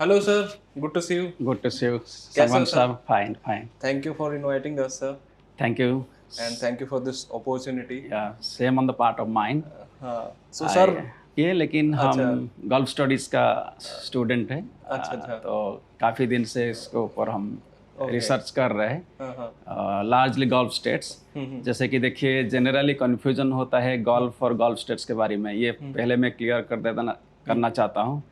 Hello, sir. Good to see you. Good to see you, कैसे हो Salman sir? sir. Fine, fine. Thank you for inviting us, sir, Thank you. and thank you for this opportunity. Yeah, same on the part of mine. हाँ, so I sir, ये लेकिन हम अच्छा, gulf studies का student है, अच्छा, अच्छा, तो काफ़ी दिन से इसके ऊपर हम ओके, रिसर्च कर रहे हाँ, हाँ, हैं लार्जली गल्फ स्टेट्स। जैसे कि देखिए जनरली कन्फ्यूजन होता है गल्फ और गल्फ स्टेट्स के बारे में, ये पहले मैं क्लियर कर देना करना चाहता हूँ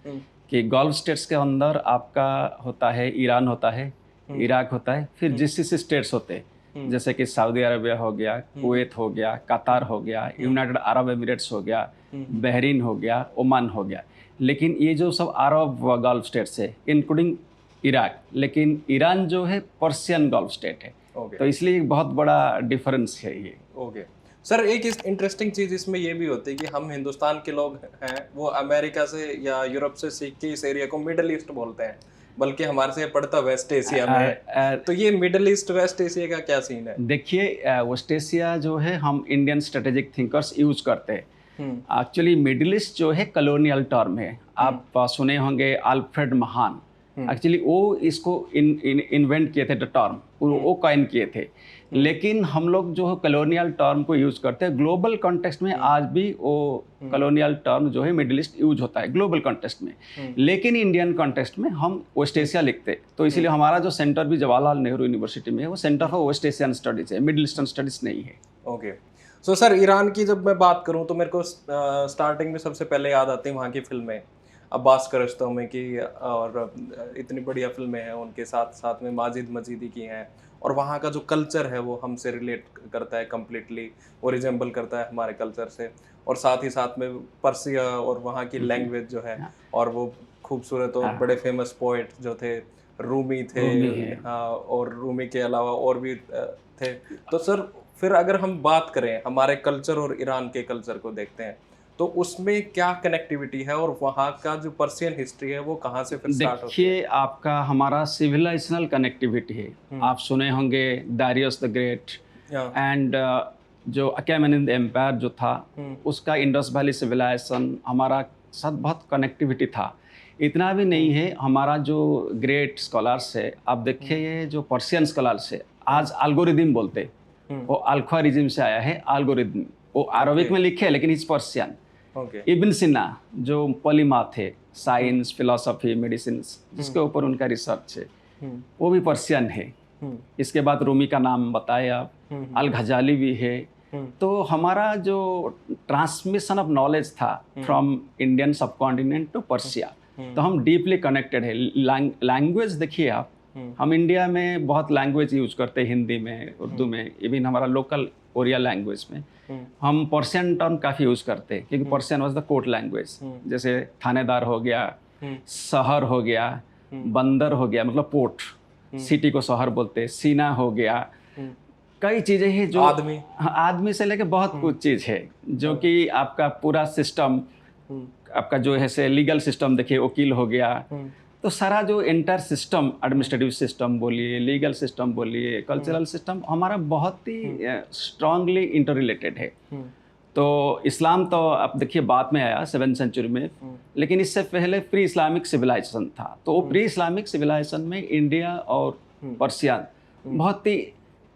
कि गल्फ स्टेट्स के अंदर आपका होता है ईरान होता है, इराक होता है, फिर जीसीसी स्टेट्स होते हैं जैसे कि सऊदी अरबिया हो गया, कुवैत हो गया, कतार हो गया, यूनाइटेड अरब एमिरेट्स हो गया, बहरीन हो गया, ओमान हो गया। लेकिन ये जो सब अरब गल्फ स्टेट्स है इंक्लूडिंग इराक, लेकिन ईरान जो है पर्शियन गल्फ स्टेट है, ओके, तो इसलिए एक बहुत बड़ा डिफरेंस है ये। ओके। सर एक इस इंटरेस्टिंग चीज़ इसमें ये भी होती है कि हम हिंदुस्तान के लोग हैं, वो अमेरिका से या यूरोप से सीख के इस एरिया को मिडल ईस्ट बोलते हैं, बल्कि हमारे से ये पड़ता वेस्ट एशिया में है। तो ये मिडल ईस्ट वेस्ट एशिया का क्या सीन है? देखिए वेस्ट एशिया जो है हम इंडियन स्ट्रेटेजिक थिंकर्स यूज करते हैं। एक्चुअली मिडिल ईस्ट जो है कॉलोनियल टर्म है, आप सुने होंगे अल्फ्रेड महान, एक्चुअली वो इसको इन्वेंट किए थे, द टर्म वो कॉइन किए थे। लेकिन हम लोग जो है कॉलोनियल टर्म को यूज़ करते हैं ग्लोबल कॉन्टेक्स्ट में, आज भी वो कॉलोनियल टर्म जो है मिडिल ईस्ट यूज होता है ग्लोबल कॉन्टेक्स्ट में। लेकिन इंडियन कॉन्टेक्स्ट में हम वेस्ट एशिया लिखते हैं, तो इसीलिए हमारा जो सेंटर भी जवाहरलाल नेहरू यूनिवर्सिटी में है वो centre for West Asian studies है, मिडिल ईस्टर्न स्टडीज़ नहीं है। ओके। सो सर ईरान की जब मैं बात करूं तो मेरे को स्टार्टिंग में सबसे पहले याद आती है वहाँ की फिल्में, अब्बास कियारोस्तामी की, और इतनी बढ़िया फिल्में हैं उनके, साथ साथ में माजिद मजीदी की हैं, और वहाँ का जो कल्चर है वो हमसे रिलेट करता है कम्प्लीटली, वो रिजेंबल करता है हमारे कल्चर से, और साथ ही साथ में पर्सिया और वहाँ की लैंग्वेज जो है, और वो खूबसूरत और बड़े फेमस पोइट जो थे, रूमी थे। रूमी है। हाँ, और रूमी के अलावा और भी थे। तो सर फिर अगर हम बात करें हमारे कल्चर और ईरान के कल्चर को देखते हैं, तो उसमें क्या कनेक्टिविटी है, और वहाँ का जो पर्शियन हिस्ट्री है वो कहाँ से फिर स्टार्ट होती है? देखिए आपका हमारा सिविलाइजेशनल कनेक्टिविटी है, आप सुने होंगे दारियस द ग्रेट हाँ, एंड जो अकेमेनिड एम्पायर जो था उसका इंडस वैली सिविलाइजेशन हमारा साथ बहुत कनेक्टिविटी था। इतना भी नहीं है, हमारा जो ग्रेट स्कॉलर्स है, आप देखिए ये जो पर्शियन स्कॉलर्स है आज अल्गोरिदम बोलते हैं, वो अल्ख्वारिज्म से आया है अल्गोरिदम, वो अरबिक में लिखे है लेकिन इज पर्शियन। ओके, इब्न सिन्ना जो पॉलीमाथ थे, साइंस फिलोसफी मेडिसिन जिसके ऊपर उनका रिसर्च है, वो भी पर्शियन है। इसके बाद रूमी का नाम बताए आप, अल घजाली भी है। तो हमारा जो ट्रांसमिशन ऑफ नॉलेज था फ्रॉम इंडियन सब कॉन्टिनेंट टू पर्शिया, तो हम डीपली कनेक्टेड है। लैंग्वेज देखिए आप, हम इंडिया में बहुत लैंग्वेज यूज करते हैं, हिंदी में, उर्दू में, इवन हमारा लोकल ओरिया लैंग्वेज में हम पर्शियन टर्म काफ़ी यूज़ करते हैं, क्योंकि Persian was the court language. जैसे थानेदार हो गया, शहर हो गया, बंदर हो गया मतलब पोर्ट, सिटी को शहर बोलते हैं, सीना हो गया, कई चीज़ें हैं जो आदमी, हाँ, आदमी से लेके बहुत कुछ चीज़ है जो कि आपका पूरा सिस्टम, आपका जो है से लीगल सिस्टम देखिए, वकील हो गया, तो सारा जो एंटायर सिस्टम, एडमिनिस्ट्रेटिव सिस्टम बोलिए, लीगल सिस्टम बोलिए, कल्चरल सिस्टम हमारा बहुत ही स्ट्रांगली इंटर रिलेटेड है। तो इस्लाम तो आप देखिए बाद में आया 7th सेंचुरी में, लेकिन इससे पहले प्री इस्लामिक सिविलाइजेशन था। तो वो प्री इस्लामिक सिविलाइजेशन में इंडिया और पर्शिया बहुत ही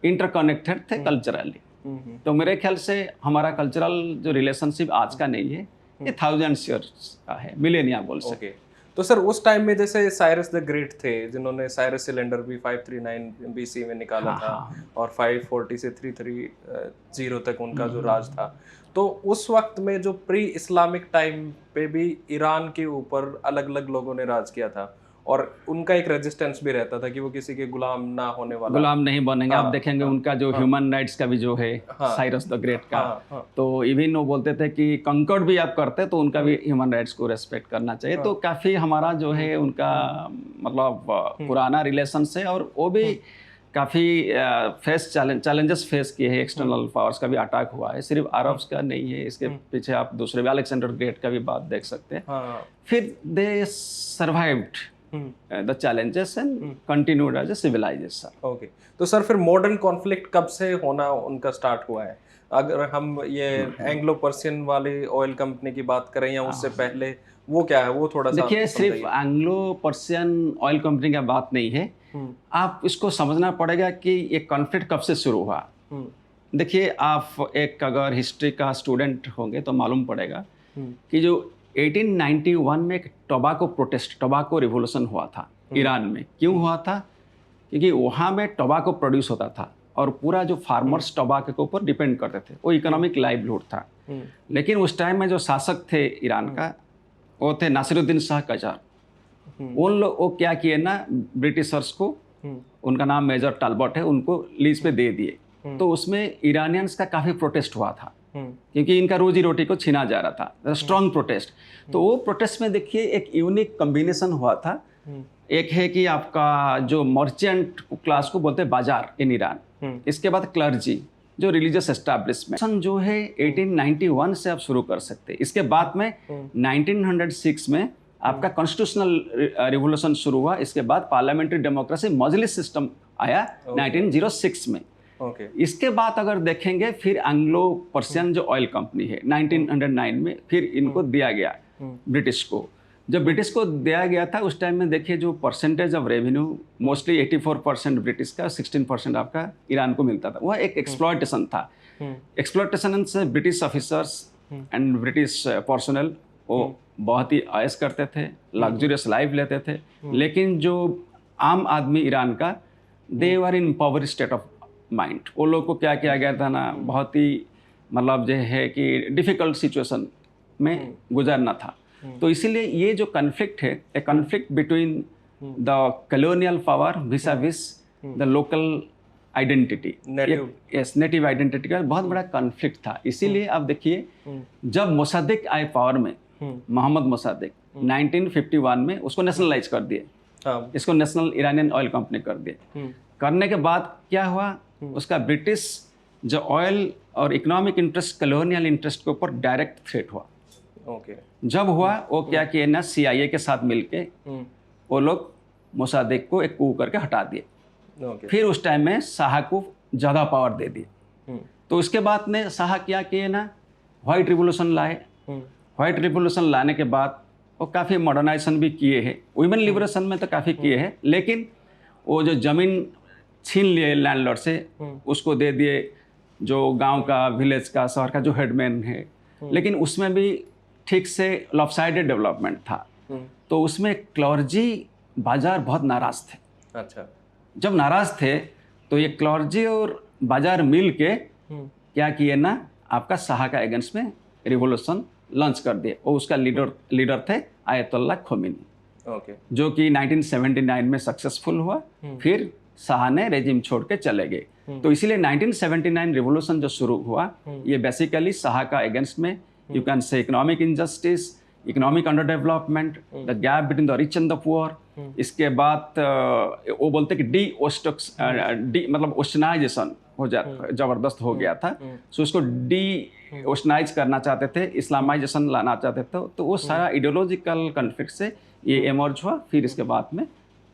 इंटरकनेक्टेड थे कल्चरली। तो मेरे ख्याल से हमारा कल्चरल जो रिलेशनशिप आज का नहीं है, ये थाउजेंड्स ईयर्स का है, मिलेनिया बोल सकते। ओके। तो सर उस टाइम में जैसे साइरस द ग्रेट थे, जिन्होंने साइरस सिलेंडर भी 539 बीसी में निकाला था, और 540 से 330 तक उनका जो राज था, तो उस वक्त में जो प्री इस्लामिक टाइम पे भी ईरान के ऊपर अलग अलग लोगों ने राज किया था, और उनका एक रेजिस्टेंस भी रहता था कि वो किसी के गुलाम ना होने वाला, गुलाम नहीं बनेंगे। आप देखेंगे उनका जो ह्यूमन राइट्स का भी जो है साइरस द ग्रेट का, तो इवन वो बोलते थे कि कंकर्ड भी आप करते तो उनका भी ह्यूमन राइट्स को रेस्पेक्ट करना चाहिए। तो काफ़ी हमारा जो है उनका मतलब पुराना रिलेशन है, और वो भी काफ़ी चैलेंजेस फेस किए हैं, एक्सटर्नल पावर्स का भी अटैक हुआ है, सिर्फ अरब्स का नहीं है, इसके पीछे आप दूसरे भी अलेक्जेंडर ग्रेट का भी बात देख सकते हैं। फिर they survived the challenges and continued as a civilization. Okay. तो सर फिर मॉडर्न कॉन्फ्लिक्ट कब से होना उनका स्टार्ट हुआ है? अगर हम ये एंग्लो पर्शियन वाली ऑयल कंपनी की बात करें या उससे पहले, वो क्या है, वो थोड़ा सा देखिए सिर्फ समझाइए। एंग्लो पर्शियन ऑयल कंपनी का बात नहीं है, हम्म आप इसको समझना पड़ेगा कि ये कॉन्फ्लिक्ट कब से शुरू हुआ। हम्म देखिए आप एक अगर हिस्ट्री का स्टूडेंट होंगे तो मालूम पड़ेगा हम्म कि जो 1891 में एक टोबाको रिवोल्यूशन हुआ था ईरान में। क्यों हुआ था? क्योंकि वहाँ में टोबाको प्रोड्यूस होता था और पूरा जो फार्मर्स टोबाको के ऊपर डिपेंड करते थे, वो इकोनॉमिक लाइवलीहुड था। लेकिन उस टाइम में जो शासक थे ईरान का, वो थे नासिरुद्दीन शाह कजार। उन लोग वो क्या किए ना, ब्रिटिशर्स को, उनका नाम मेजर टालबॉट है, उनको लीज पे दे दिए। तो उसमें ईरानियंस का काफ़ी प्रोटेस्ट हुआ था क्योंकि इनका रोजी रोटी को छीना जा रहा था, स्ट्रॉन्ग प्रोटेस्ट। तो वो प्रोटेस्ट में देखिए एक यूनिक कॉम्बिनेशन हुआ था। एक है कि आपका जो मर्चेंट क्लास को बोलते हैं बाजार इन ईरान, इसके बाद क्लर्जी जो रिलीजियस एस्टैब्लिशमेंट जो है 1891 से आप शुरू कर सकते हैं। इसके बाद में 1906 में आपका कॉन्स्टिट्यूशनल रिवोल्यूशन शुरू हुआ। इसके बाद पार्लियामेंट्री डेमोक्रेसी मजलिस सिस्टम आया 1906 में। इसके बाद अगर देखेंगे फिर एंग्लो पर्शियन जो ऑयल कंपनी है 1909 में फिर इनको दिया गया ब्रिटिश को। जब ब्रिटिश को दिया गया था उस टाइम में देखिए जो percentage of revenue mostly 84% British का, 16% आपका ईरान को मिलता था। वह एक एक्सप्लॉयटेशन था। एक्सप्लॉयटेशन से British officers and British personal वो बहुत ही ऐश करते थे, लग्जरियस लाइफ लेते थे। लेकिन जो आम आदमी ईरान का, they were in poverty state of mind. वो लोग को क्या किया गया था ना, बहुत ही मतलब जो है कि डिफ़िकल्ट सिचुएशन में गुजरना था। तो इसीलिए ये जो कन्फ्लिक्ट है, a conflict between the colonial power vis a vis the local identity, native identity का बहुत बड़ा कन्फ्लिक्ट था। इसीलिए आप देखिए जब मोसाद्देक आए पावर में, मोहम्मद मोसाद्देक 1951 में उसको नेशनलाइज कर दिए, इसको नेशनल ईरानियन ऑयल कंपनी कर दिए। करने के बाद क्या हुआ, उसका ब्रिटिश जो ऑयल और इकोनॉमिक इंटरेस्ट, कॉलोनियल इंटरेस्ट के ऊपर डायरेक्ट थ्रेट हुआ। जब हुआ वो क्या किया ना, CIA के साथ मिलके वो लोग मोसाद्देक को एक कू करके हटा दिए। फिर उस टाइम में शाह को ज़्यादा पावर दे दिए। तो उसके बाद में शाह क्या किए ना, व्हाइट रिवोल्यूशन लाए। व्हाइट रिवोल्यूशन लाने के बाद वो काफ़ी मॉडर्नाइजेशन भी किए हैं, वुमेन लिबरेशन में तो काफ़ी किए हैं। लेकिन वो जो ज़मीन छीन लिए लैंडलॉर्ड से, उसको दे दिए जो गांव का, विलेज का, शहर का जो हेडमैन है। लेकिन उसमें भी ठीक से लॉपसाइडेड डेवलपमेंट था। तो उसमें क्लर्जी बाजार बहुत नाराज थे। अच्छा, जब नाराज थे तो ये क्लर्जी और बाजार मिल के क्या किए ना, आपका शाह का अगेंस्ट में रिवोल्यूशन लॉन्च कर दिए। और उसका लीडर थे आयतुल्लाह खोमेनी, जो कि 1979 में सक्सेसफुल हुआ। फिर शाह ने रेजिम छोड़ के चले गए। तो इसीलिए 1979 रिवोल्यूशन जो शुरू हुआ, ये बेसिकली शाह का अगेंस्ट में, you can say economic injustice, economic under development, the gap between the rich and the poor. इसके बाद वो बोलते कि मतलब ओशनाइजेशन हो जाता, जबरदस्त हो गया था। सो उसको ओशनाइज करना चाहते थे, इस्लामाइजेशन लाना चाहते थे। तो वो सारा आइडियोलॉजिकल कॉन्फ्लिक्ट से ये एमर्ज हुआ। फिर इसके बाद में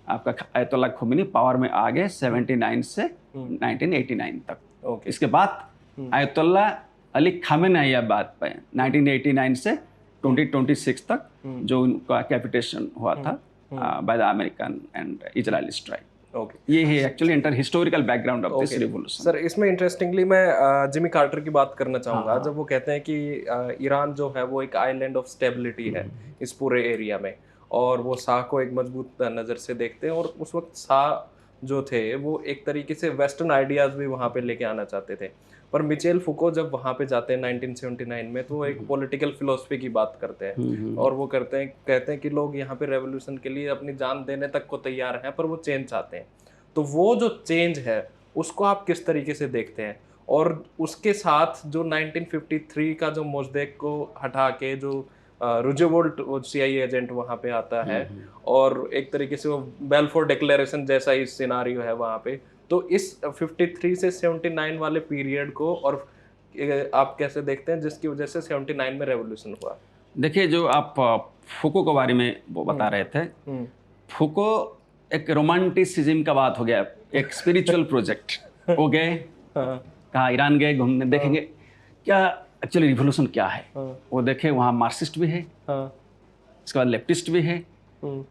आपका आयतुल्लाह खोमेनी पावर में आ गए 79 से 1989 तक। इसके बाद आयतुल्लाह अली खामेनेई बात पे 1989 से 2026 तक जो उनका कैपिटेशन हुआ था by the American and Israeli strike. ये है actually inter historical background of this revolution. Sir, इसमें इंटरेस्टिंगली मैं जिमी कार्टर की बात करना चाहूँगा। जब वो कहते हैं कि ईरान जो है वो एक आइलैंड ऑफ स्टेबिलिटी है इस पूरे एरिया में, और वो शाह को एक मजबूत नज़र से देखते हैं। और उस वक्त शाह जो थे वो एक तरीके से वेस्टर्न आइडियाज़ भी वहाँ पे लेके आना चाहते थे। पर मिचेल फुको जब वहाँ पे जाते हैं 1979 में, तो वो एक पॉलिटिकल फिलोसफी की बात करते हैं। और वो कहते हैं कि लोग यहाँ पे रेवोल्यूशन के लिए अपनी जान देने तक को तैयार हैं, पर वो चेंज चाहते हैं। तो वो जो चेंज है उसको आप किस तरीके से देखते हैं? और उसके साथ जो 1953 का जो मोज़देक को हटा के जो रूजेवोल्ट वो CIA एजेंट वहाँ पे आता है, और एक तरीके से वो बेलफोर डिक्लेरेशन जैसा ही सिनारियो है वहाँ पे। तो इस 53 से 79 वाले पीरियड को और आप कैसे देखते हैं, जिसकी वजह से 79 में रेवोल्यूशन हुआ? देखिए, जो आप फुको के बारे में वो बता रहे थे, फुको एक रोमांटिसिज्म का बात हो गया, एक स्पिरिचुअल प्रोजेक्ट हो गए। कहाँ ईरान गए घूमने, देखेंगे क्या एक्चुअली रिवोल्यूशन क्या है। हाँ, वो देखे वहाँ मार्क्सिस्ट भी है, हाँ, इसके बाद लेफ्टिस्ट भी है। Hmm,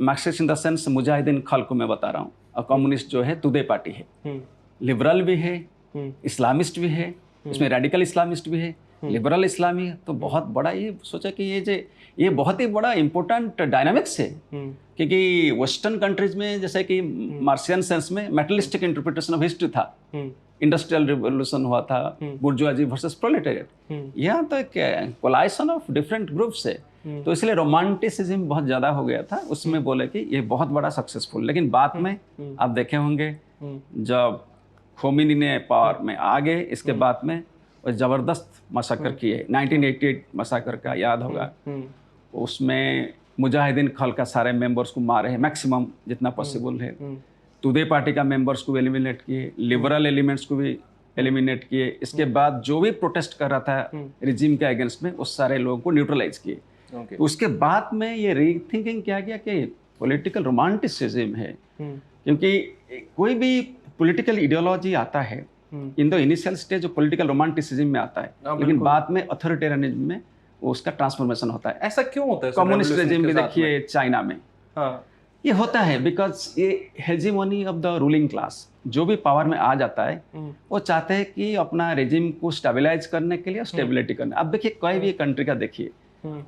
Marxist in the sense मुजाहिदीन खल को मैं बता रहा हूँ, और कम्युनिस्ट जो है तुदे पार्टी है। हम्म, लिबरल भी है, हम्म, इस्लामिस्ट भी है, इसमें रेडिकल इस्लामिस्ट भी है, लिबरल इस्लामी है। तो बहुत बड़ा ये सोचा कि ये बहुत ही बड़ा इम्पोर्टेंट डायनामिक्स है, हम्म, क्योंकि वेस्टर्न कंट्रीज में जैसे कि मार्क्सियन सेंस में मेटलिस्टिक इंटरप्रिटेशन ऑफ हिस्ट्री था, हम्म, इंडस्ट्रियल रिवोल्यूशन हुआ था, बुर्जुआजी वर्सेस प्रोलेटेरिएट। यहाँ तो एक कोलाइशन ऑफ डिफरेंट ग्रुप्स है, तो इसलिए रोमांटिसिज्म बहुत ज़्यादा हो गया था। उसमें बोले कि ये बहुत बड़ा सक्सेसफुल, लेकिन बाद में आप देखे होंगे जब खोमिनी ने पावर में आ गए, इसके बाद में वो ज़बरदस्त मसाकर किए। 1988 मसाकर का याद होगा, उसमें मुजाहिदीन खल का सारे मेंबर्स को मारे हैं, मैक्सिमम जितना पॉसिबल है। तुदे पार्टी का मेंबर्स को एलिमिनेट किए, लिबरल एलिमेंट्स को भी एलिमिनेट किए। इसके बाद जो भी प्रोटेस्ट कर रहा था रिजीम के अगेंस्ट में, उस सारे लोगों को न्यूट्रलाइज किए। उसके बाद में ये रीथिंकिंग क्या किया कि पॉलिटिकल रोमांटिसिज्म है, क्योंकि कोई भी पॉलिटिकल आइडियोलॉजी आता है इन द इनिशियल स्टेज जो पॉलिटिकल रोमांटिसिज्म में आता है, लेकिन बाद में अथॉरिटेरियनिज्म में उसका ट्रांसफॉर्मेशन होता है। ऐसा क्यों होता है? कम्युनिस्ट रेजिम भी देखिए चाइना में, हाँ, ये होता है बिकॉज ये hegemony of the ruling class जो भी पावर में आ जाता है, वो चाहते हैं कि अपना रेजिम को स्टेबलाइज करने के लिए, स्टेबिलिटी करने। अब देखिए कोई भी कंट्री का देखिए,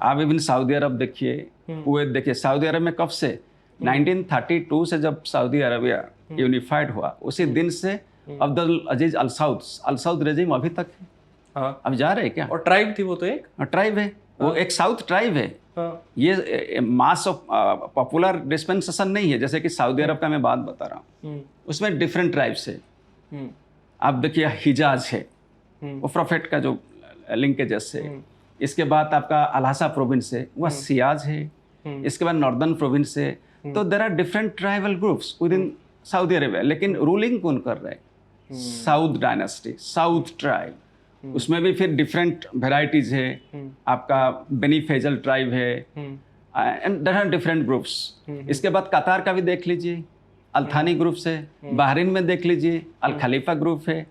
आप इवन सऊदी अरब देखिए, कुवैत देखिए। सऊदी अरब में कब से 1932 से जब सऊदी अरबिया यूनिफाइड हुआ, उसी दिन से अब्दुल अजीज अल सऊद रेजिम अभी तक है। हाँ, अब जा रहे हैं क्या? और ट्राइब थी वो तो एक, ट्राइब है वो, एक साउथ ट्राइब है। हाँ, ये मास ऑफ पॉपुलर डिस्पेंसेशन नहीं है, जैसे कि सऊदी अरब का मैं बात बता रहा हूँ, उसमें डिफरेंट ट्राइब्स है। आप देखिए हिजाज है, वो प्रोफेट का जो लिंकेजेस है। इसके बाद आपका अल्हासा प्रोविंस है, वह सियाज है। इसके बाद नॉर्दर्न प्रोविंस है। तो there are different tribal groups within Saudi Arabia, लेकिन रूलिंग कौन कर रहा है? Saud dynasty, Saud tribe. उसमें भी फिर डिफरेंट वेराइटीज है। आपका बेनी फैजल ट्राइब है, and there are different groups. इसके बाद कतार का भी देख लीजिए, अल्थानी ग्रुप है। बहरीन में देख लीजिए, अल खलीफा ग्रुप है।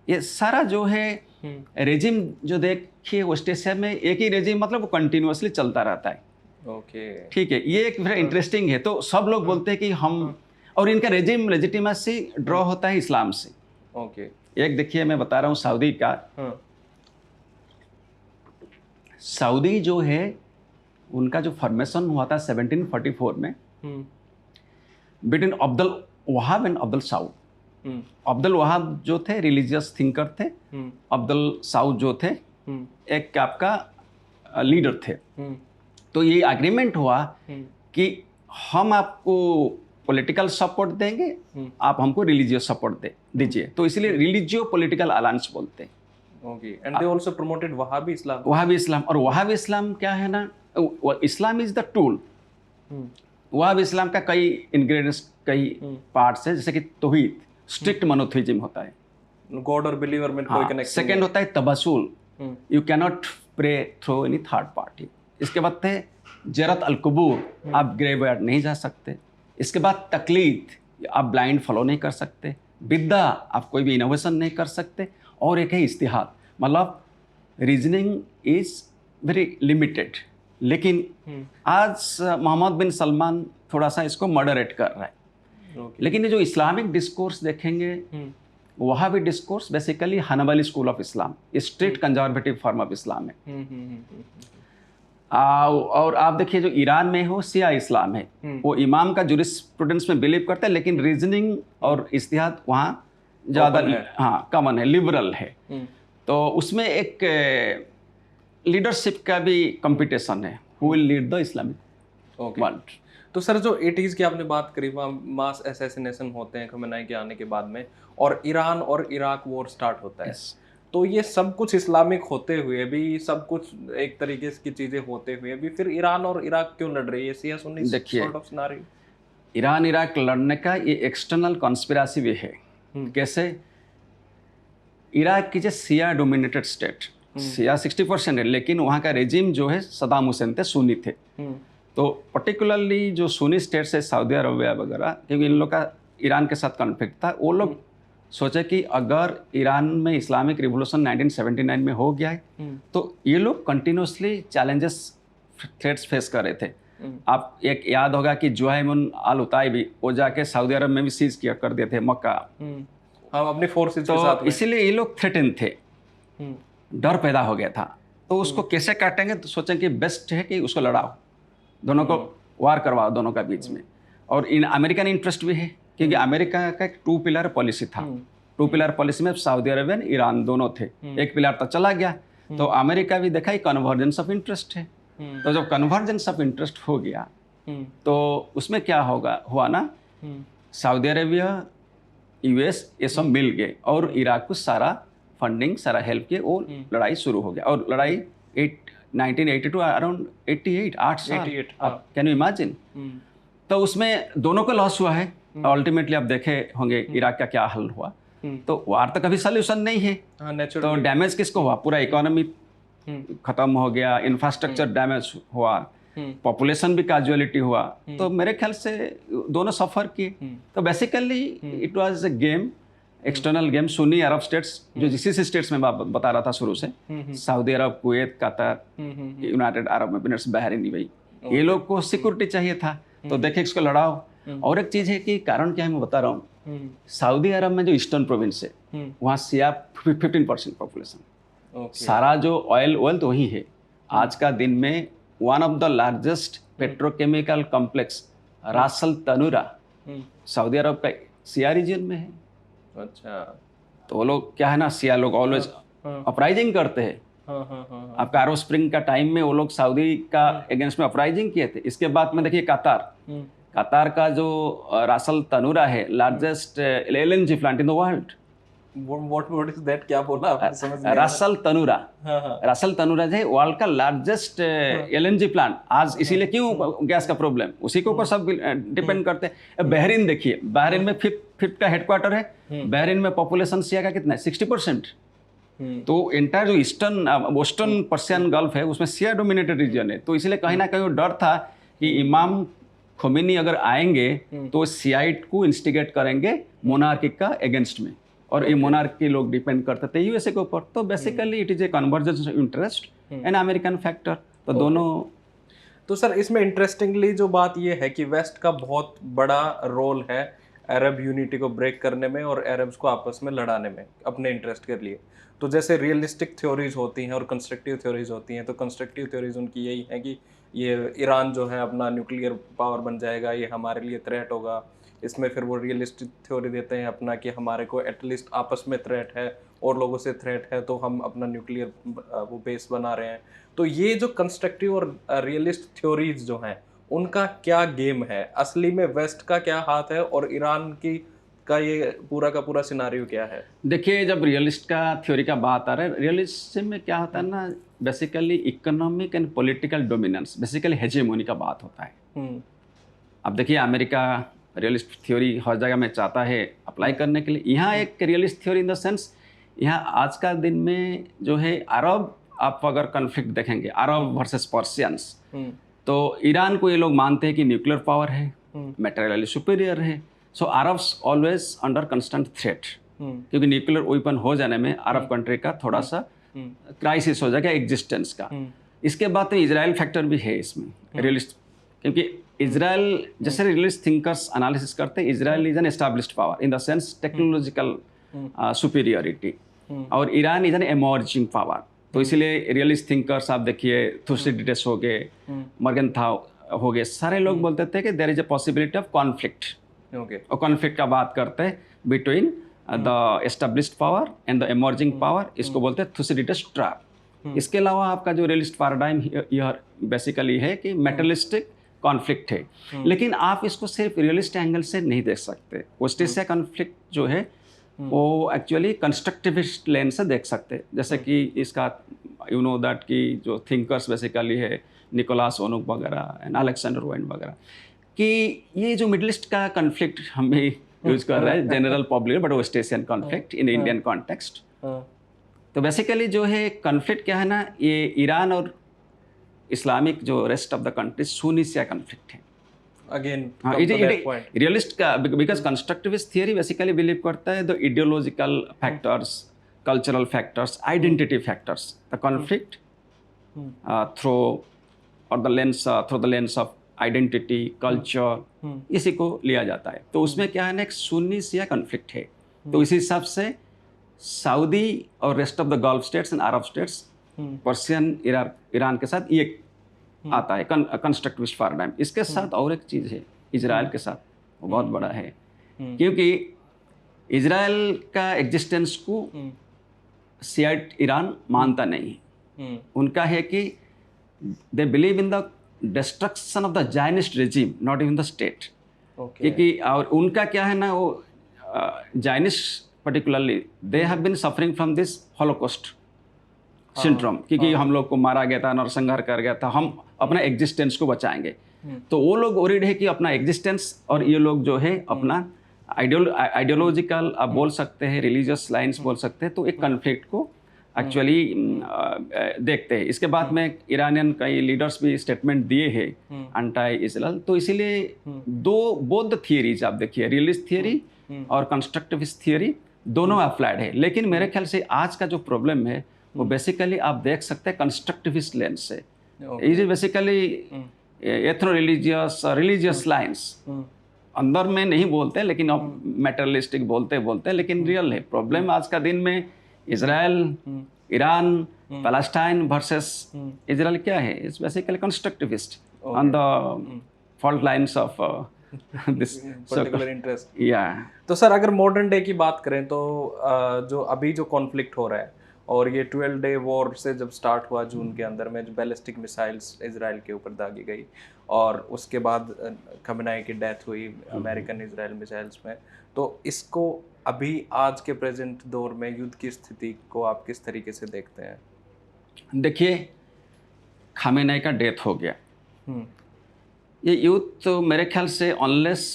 ये सारा जो है रेजिम जो देखिए वेस्ट एशिया में, एक ही रेजिम मतलब वो कंटिन्यूअसली चलता रहता है। ओके, ठीक है, ये एक वेरी इंटरेस्टिंग है। तो सब लोग बोलते हैं कि हम, और इनका रेजिम लेजिटिमेसी ड्रॉ होता है इस्लाम से। ओके, एक देखिए मैं बता रहा हूँ सऊदी का। हाँ, सऊदी जो है उनका जो फॉर्मेशन हुआ था 1744 में between Abdul Wahab and Abdul Saud. Abdul Wahab जो थे रिलीजियस थिंकर थे, अब्दुल साउद जो थे एक आपका लीडर थे। तो ये एग्रीमेंट हुआ कि हम आपको पॉलिटिकल सपोर्ट देंगे, आप हमको रिलीजियस सपोर्ट दीजिए। तो इसलिए रिलीजियो पॉलिटिकल अलायंस बोलते हैं। Okay, and they also promoted वहाबी इस्लाम। वहाबी इस्लाम, और वहाबी इस्लाम क्या है ना, इस्लाम इज द टूल। वहाबी इस्लाम का कई इंग्रेडिएंट्स, कई पार्ट्स है, जैसे कि तौहीद, स्ट्रिक्ट मोनोथीइज्म होता है, गॉड और बिलीवर में कोई कनेक्शन। सेकंड होता है तबसुल, you can not pray through any third party. इसके बाद थे जरत अल कुबूर, आप ग्रेवयार्ड नहीं जा सकते। इसके बाद तकलीद, आप ब्लाइंड फॉलो नहीं कर सकते। बिद्दा, आप कोई भी इनोवेशन नहीं कर सकते। और एक है इस्तिहाद, मतलब रीजनिंग इज वेरी लिमिटेड। लेकिन आज मोहम्मद बिन सलमान थोड़ा सा इसको मॉडरेट कर रहा है। लेकिन ये जो इस्लामिक डिस्कोर्स देखेंगे, वहाँ भी discourse basically Hanbali school of Islam, strict conservative form of Islam है। और आप देखिए जो ईरान में हो शिया इस्लाम है, वो इमाम का जुरिस्प्रूडेंस में बिलीव करते हैं, लेकिन रीजनिंग और इस्तिहाद वहाँ ज़्यादा हाँ कॉमन है, लिबरल है। तो उसमें एक लीडरशिप का भी कंपटीशन है, who will lead the Islamic world. तो सर जो 80s की आपने बात करी, वहाँ मास असैसिनेशन होते हैं खमेनी के आने के बाद में, और ईरान और इराक वॉर स्टार्ट होता है। तो ये सब कुछ इस्लामिक होते हुए भी, सब कुछ एक तरीके की चीज़ें होते हुए भी, फिर ईरान और इराक क्यों लड़ रही है? शिया सुन्नी sort of scenario. Iran Iraq लड़ने का ये एक्सटर्नल कॉन्स्पिरेसी भी है। कैसे? इराक की जो शिया डोमिनेटेड स्टेट, शिया 60% है, लेकिन वहाँ का रेजिम जो है सदाम हुसैन थे, सुन्नी थे। तो पर्टिकुलरली जो सुन्नी स्टेट्स है, सऊदी अरबिया वगैरह, क्योंकि इन लोग का ईरान के साथ कॉन्फ्लिक्ट था, वो लोग सोचे कि अगर ईरान में इस्लामिक रिवॉल्यूशन 1979 में हो गया है तो ये लोग कंटिन्यूसली चैलेंजेस थ्रेट्स फेस कर रहे थे। आप एक याद होगा कि जुहैमुन अल उताइबी वो जाके सऊदी अरब में भी सीज किया कर दिए थे मक्का, हम अपने फोर्सेस के तो साथ में। इसीलिए ये लोग थ्रेटन थे, डर पैदा हो गया था। तो उसको कैसे काटेंगे, तो सोचें कि बेस्ट है कि उसको लड़ाओ, दोनों को वार करवाओ दोनों का बीच में। और इन अमेरिकन इंटरेस्ट भी है क्योंकि अमेरिका का एक 2 पिलर पॉलिसी था। 2 पिलर पॉलिसी में सऊदी अरब एंड ईरान दोनों थे। एक पिलर तो चला गया, तो अमेरिका भी देखा कन्वर्जेंस ऑफ इंटरेस्ट है। तो जब कन्वर्जेंस ऑफ इंटरेस्ट हो गया तो उसमें क्या हुआ ना, सऊदी अरेबिया, यूएस ये सब मिल गए और इराक को सारा फंडिंग, सारा हेल्प किए, वो लड़ाई शुरू हो गया। और लड़ाई 1982 अराउंड 88 8 साल, कैन यू इमेजिन। तो उसमें दोनों को लॉस हुआ है। अल्टीमेटली आप देखे होंगे इराक का क्या हल हुआ। तो वार तो कभी सोल्यूशन नहीं है। तो डैमेज किसको हुआ, पूरा इकोनॉमी खत्म हो गया, इंफ्रास्ट्रक्चर डैमेज हुआ, पॉपुलेशन भी कैजुअलिटी हुआ। तो मेरे ख्याल से दोनों सफ़र किए। तो basically it was a game, external game. सुन्नी अरब स्टेट्स, जो जिस स्टेट्स में बता रहा था शुरू से, Saudi Arab, Kuwait, Qatar, United Arab Emirates, Bahrain, भाई ये लोग को सिक्योरिटी चाहिए था, तो देखे इसको लड़ाओ। और एक चीज़ है कि कारण क्या है मैं बता रहा हूँ, सऊदी अरब में जो ईस्टर्न प्रोविंस है वहाँ शिया 15% पॉपुलेशन, सारा जो ऑयल तो वही है। आज का दिन में one of the largest petrochemical complex रास अल तनूरा सऊदी अरब का शिया रीजन में है। अच्छा, तो वो लोग क्या है ना, शिया लोग ऑलवेज अपराइजिंग करते हैं। आपका अरब स्प्रिंग का टाइम में वो लोग सऊदी का अगेंस्ट में अपराइजिंग किए थे। इसके बाद में देखिए कतार का जो रास अल तनूरा है, largest LNG plant in the world. What is that? क्या बोला आपने, समझ नहीं आया। रास अल तनूरा, रास अल तनूरा जो है वर्ल्ड का लार्जेस्ट LNG प्लांट। आज इसीलिए क्यों गैस का प्रॉब्लम, उसी के ऊपर सब डिपेंड करते हैं। बहरीन देखिए, बहरीन में फिफ्थ का हेडक्वार्टर है। बहरीन में पॉपुलेशन शिया का कितना है, 60%। तो एंटायर जो वेस्टर्न पर्शियन गल्फ है उसमें शिया डोमिनेटेड रीजन है। तो इसलिए कहीं ना कहीं डर था कि इमाम खोमेनी अगर आएंगे तो शियाइट को इंस्टिगेट करेंगे मोनार्की का अगेंस्ट में, और ये मोनार्की लोग डिपेंड करते थे यूएसए के ऊपर। तो basically it is a convergence of interest and American factor. तो दोनों। तो सर इसमें इंटरेस्टिंगली जो बात ये है कि वेस्ट का बहुत बड़ा रोल है अरब यूनिटी को ब्रेक करने में और अरब्स को आपस में लड़ाने में अपने इंटरेस्ट के लिए। तो जैसे रियलिस्टिक थ्योरीज होती हैं और कंस्ट्रक्टिव थ्योरीज होती हैं, तो कंस्ट्रक्टिव थ्योरीज उनकी यही है कि ये ईरान जो है अपना न्यूक्लियर पावर बन जाएगा, ये हमारे लिए थ्रेट होगा। इसमें फिर वो रियलिस्टिक थ्योरी देते हैं अपना कि हमारे को एटलीस्ट आपस में थ्रेट है और लोगों से थ्रेट है, तो हम अपना न्यूक्लियर वो बेस बना रहे हैं। तो ये जो कंस्ट्रक्टिव और रियलिस्ट थ्योरीज जो हैं उनका क्या गेम है, असली में वेस्ट का क्या हाथ है और ईरान की का ये पूरा का पूरा सिनारियो क्या है? देखिए, जब रियलिस्ट का थ्योरी का बात आ रहा है, रियलिज्म में क्या होता है ना, basically economic and political dominance, basically hegemony का बात होता है। अब देखिए, अमेरिका रियलिस्ट थ्योरी हर जगह में चाहता है अप्लाई करने के लिए। यहाँ एक realist theory in the sense, यहाँ आज का दिन में जो है अरब, आप अगर कन्फ्लिक्ट देखेंगे अरब वर्सेस पर्शियंस, तो ईरान को ये लोग मानते हैं कि न्यूक्लियर पावर है, मटेरियली सुपीरियर है। So Arabs always under constant threat, क्योंकि न्यूक्लियर वेपन हो जाने में अरब कंट्री का थोड़ा सा क्राइसिस हो जाएगा एग्जिस्टेंस का। इसके बाद तो इजराइल फैक्टर भी है इसमें रियलिस्ट, क्योंकि इजराइल जैसे रियलिस्ट थिंकर्स एनालिसिस करते हैं, Israel is an established power in the sense technological superiority, और Iran is an emerging power. तो इसीलिए रियलिस्ट थिंकर्स आप देखिए, थुसिडिडस हो गए, मर्गेनथाउ हो गए, सारे लोग बोलते थे कि there is a possibility of conflict. और कॉन्फ्लिक्ट का बात करते हैं between the established power and the emerging power, इसको बोलते हैं थुसिडिडस ट्रैप। इसके अलावा आपका जो रियलिस्ट पैराडाइम यह बेसिकली है कि मेटलिस्टिक कॉन्फ्लिक्ट है, लेकिन आप इसको सिर्फ रियलिस्ट एंगल से नहीं देख सकते। ओस्टेशिया कॉन्फ्लिक्ट जो है वो एक्चुअली कंस्ट्रक्टिविस्ट लेंस से देख सकते हैं। जैसे कि इसका यू नो दैट कि जो थिंकर्स बेसिकली है निकोलास ओनुक वगैरह एंड अलेक्जेंडर वेन वगैरह, कि ये जो मिडिल ईस्ट का कॉन्फ्लिक्ट हम भी यूज कर रहे हैं, general popular but West Asian conflict in Indian context. तो बेसिकली जो है कॉन्फ्लिक्ट क्या है ना, ये ईरान और इस्लामिक जो रेस्ट ऑफ द कंट्री सुन्नी शिया कॉन्फ्लिक्ट है। अगेन हाँ, रियलिस्ट का, because constructivist theory basically believe करता है the ideological factors, cultural factors, identity factors, the conflict through और the lens of identity, culture, इसी को लिया जाता है। तो उसमें क्या है ना, एक सुन्नी शिया कॉन्फ्लिक्ट है। तो इसी हिसाब से सऊदी और rest of the gulf states and Arab states, Persian, Iran के साथ ये आता है कंस्ट्रक्टिविस्ट पैराडाइम। इसके साथ और एक चीज़ है इजराइल के साथ, वो बहुत बड़ा है, क्योंकि इजराइल का एग्जिस्टेंस को शियाइट ईरान मानता नहीं है। उनका है कि they believe in the destruction of the Zionist regime, not even the state. क्योंकि और उनका क्या है ना, वो Zionist particularly they have been suffering from this Holocaust syndrome, क्योंकि हम लोग को मारा गया था, नरसंहार कर गया था, हम अपना एग्जिस्टेंस को बचाएंगे। तो वो लोग ओरिड है कि अपना एग्जिस्टेंस, और ये लोग जो है अपना आइडियोलॉजिकल आप बोल सकते हैं, रिलीजियस लाइन्स बोल सकते हैं। तो एक कॉन्फ्लिक्ट को एक्चुअली देखते हैं। इसके बाद में ईरानियन कई लीडर्स भी स्टेटमेंट दिए हैं एंटी इजराइल। तो इसीलिए दो बौद्ध थियरीज आप देखिए, रियलिस्ट थियरी और कंस्ट्रक्टिविस्ट थियरी, दोनों अप्लाइड है। लेकिन मेरे ख्याल से आज का जो प्रॉब्लम है वो बेसिकली आप देख सकते हैं कंस्ट्रक्टिविस्ट लेंस से। It is basically ethno religious lines, अंदर में नहीं बोलते लेकिन अब मेटरलिस्टिक बोलते हैं, लेकिन रियल है। प्रॉब्लम आज का दिन में Israel, Iran, Palestine versus Israel क्या है, it's basically constructivist on the fault lines of this particular interest. या तो सर अगर मॉडर्न डे की बात करें तो जो अभी जो कॉन्फ्लिक्ट हो रहा है, और ये 12 डे वॉर से जब स्टार्ट हुआ जून के अंदर में, जो बैलिस्टिक मिसाइल्स इजराइल के ऊपर दागी गई, और उसके बाद खमेनी की डेथ हुई अमेरिकन इजराइल मिसाइल्स में, तो इसको अभी आज के प्रेजेंट दौर में युद्ध की स्थिति को आप किस तरीके से देखते हैं? देखिए, खमेनी का डेथ हो गया, ये युद्ध तो मेरे ख्याल से अनलेस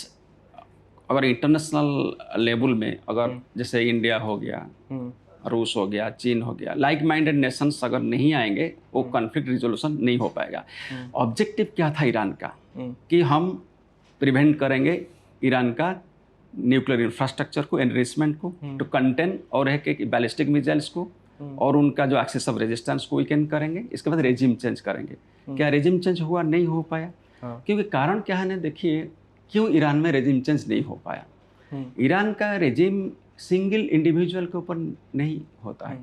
अगर इंटरनेशनल लेवल में, अगर जैसे इंडिया हो गया, रूस हो गया, चीन हो गया, लाइक माइंडेड नेशंस अगर नहीं आएंगे, वो कॉन्फ्लिक्ट रिजोल्यूशन नहीं हो पाएगा। ऑब्जेक्टिव क्या था ईरान का, कि हम प्रिवेंट करेंगे ईरान का न्यूक्लियर इंफ्रास्ट्रक्चर को, एनरिचमेंट को, टू कंटेन, और है कि बैलिस्टिक मिसाइल्स को, और उनका जो एक्सेस ऑफ रेजिस्टेंस को वीकेंड करेंगे। इसके बाद रेजिम चेंज करेंगे। क्या रेजिम चेंज हुआ? नहीं हो पाया। क्योंकि कारण क्या है ना, देखिए क्यों ईरान में रेजिम चेंज नहीं हो पाया। ईरान का रेजिम सिंगल इंडिविजुअल के ऊपर नहीं होता है,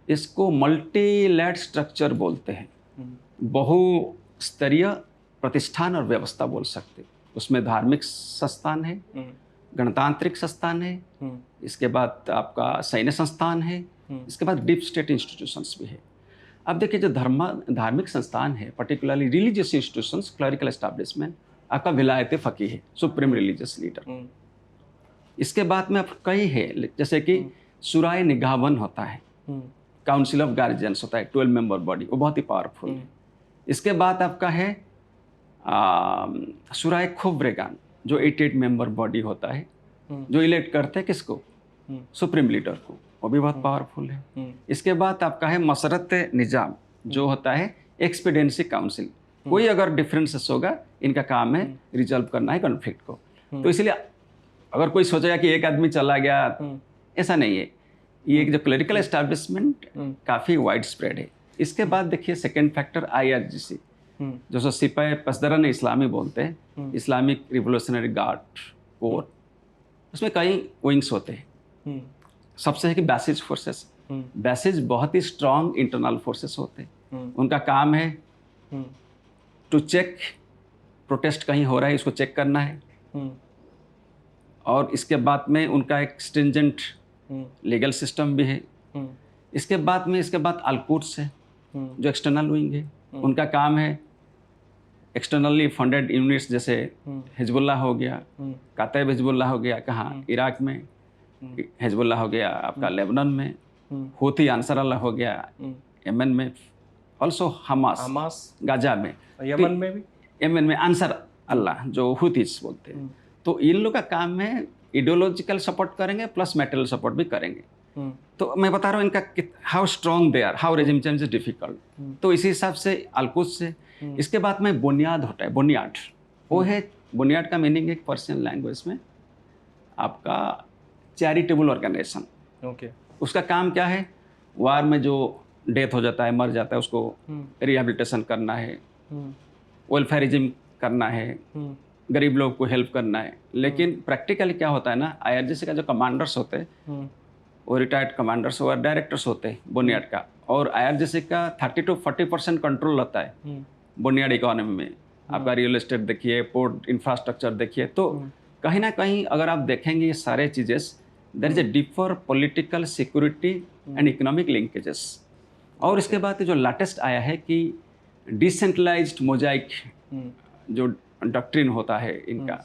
इसको मल्टीलैड स्ट्रक्चर बोलते हैं, बहुस्तरीय प्रतिष्ठान और व्यवस्था बोल सकते। उसमें धार्मिक संस्थान है, गणतांत्रिक संस्थान है, इसके बाद आपका सैन्य संस्थान है, इसके बाद डीप स्टेट इंस्टीट्यूशंस भी है। अब देखिए, जो धार्मिक संस्थान है, particularly religious institutions, clerical establishment, आपका विलायत फ़कीह है, सुप्रीम रिलीजियस लीडर। इसके बाद में आप कई है, जैसे कि शुराए निगाहबन होता है, काउंसिल ऑफ गार्जियंस होता है, 12 मेंबर बॉडी, वो बहुत ही पावरफुल है। इसके बाद आपका है शुराए खुब्रेगान, जो 88 मेंबर बॉडी होता है, जो इलेक्ट करते हैं किसको, सुप्रीम लीडर को, वो भी बहुत पावरफुल है। इसके बाद आपका है मसरत निज़ाम, जो होता है एक्सपीडिएंसी काउंसिल, कोई अगर डिफरेंसेस होगा, इनका काम है रिजॉल्व करना है कॉन्फ्लिक्ट को। तो इसलिए अगर कोई सोचेगा कि एक आदमी चला गया, ऐसा नहीं है। ये जो क्लरिकल एस्टैब्लिशमेंट काफ़ी वाइड स्प्रेड है। इसके बाद देखिए सेकेंड फैक्टर IRGC, जो सिपाही पसदरन इस्लामी बोलते हैं, इस्लामिक रिवोल्यूशनरी गार्ड कोर, उसमें कई विंग्स होते हैं। सबसे है कि बैसिज फोर्सेस, बैसिज बहुत ही स्ट्रॉन्ग इंटरनल फोर्सेस होते हैं। उनका काम है टू चेक, प्रोटेस्ट कहीं हो रहा है इसको चेक करना है, और इसके बाद में उनका एक स्ट्रिंजेंट लीगल सिस्टम भी है। इसके बाद अलकुड्स है, जो एक्सटर्नल विंग है, उनका काम है एक्सटर्नली फंडेड यूनिट्स, जैसे हिजबुल्लाह हो गया, कातैब हिजबुल्लाह हो गया, कहाँ इराक में, हिजबुल्लाह हो गया आपका लेबनान में, हूथी अंसार अल्लाह हो गया यमन में, ऑल्सो हमास गाजा में, यमन में अंसार अल्लाह जो हूथीज बोलते हैं। तो इन लोग का काम है इडियोलॉजिकल सपोर्ट करेंगे प्लस मेटेरियल सपोर्ट भी करेंगे। तो मैं बता रहा हूँ इनका how strong they are, how regime change is difficult. तो इसी हिसाब से अलकुद से इसके बाद में बुनियाद होता है, बुनियाद वो है बुनियाद का मीनिंग है पर्शियन लैंग्वेज में आपका चैरिटेबल ऑर्गेनाइजेशन। ओके। उसका काम क्या है, वार में जो डेथ हो जाता है, मर जाता है, उसको रिहेबिलिटेशन करना है, वेलफेयरिज्म करना है, गरीब लोग को हेल्प करना है। लेकिन प्रैक्टिकली क्या होता है ना, IRGC का जो कमांडर्स होते हैं वो रिटायर्ड कमांडर्स और डायरेक्टर्स होते हैं बुनियाद का, और IRGC का 30 to 40% कंट्रोल रहता है बुनियाद इकोनॉमी में। आपका रियल एस्टेट देखिए, पोर्ट इंफ्रास्ट्रक्चर देखिए, तो कहीं ना कहीं अगर आप देखेंगे ये सारे चीज़ें, there is a deeper political security and economic linkages. और इसके बाद जो लेटेस्ट आया है कि डिसेंट्रलाइज्ड मोजाइक जो डॉक्ट्रिन होता है इनका,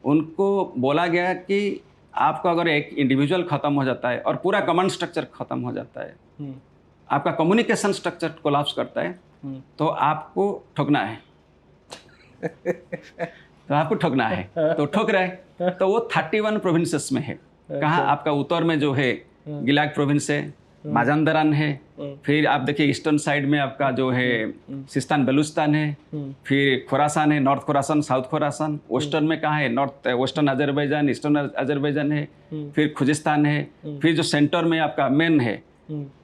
उनको बोला गया कि आपको अगर एक इंडिविजुअल ख़त्म हो जाता है और पूरा कमांड स्ट्रक्चर ख़त्म हो जाता है, आपका कम्युनिकेशन स्ट्रक्चर कोलैप्स करता है, तो आपको ठोकना है। तो आपको ठोकना है, तो ठोक रहा है। तो वो 31 प्रोविंसेस में है। कहाँ? आपका उत्तर में जो है गिलाग प्रोविंस है, माजांदरान है, फिर आप देखिए ईस्टर्न साइड में आपका जो है सिस्तान बलूचिस्तान है, फिर खुरासान है, north Khorasan, south Khorasan. Western में कहाँ है? North western Azerbaijan, eastern Azerbaijan है, फिर खुजिस्तान है, फिर जो सेंटर में आपका मेन है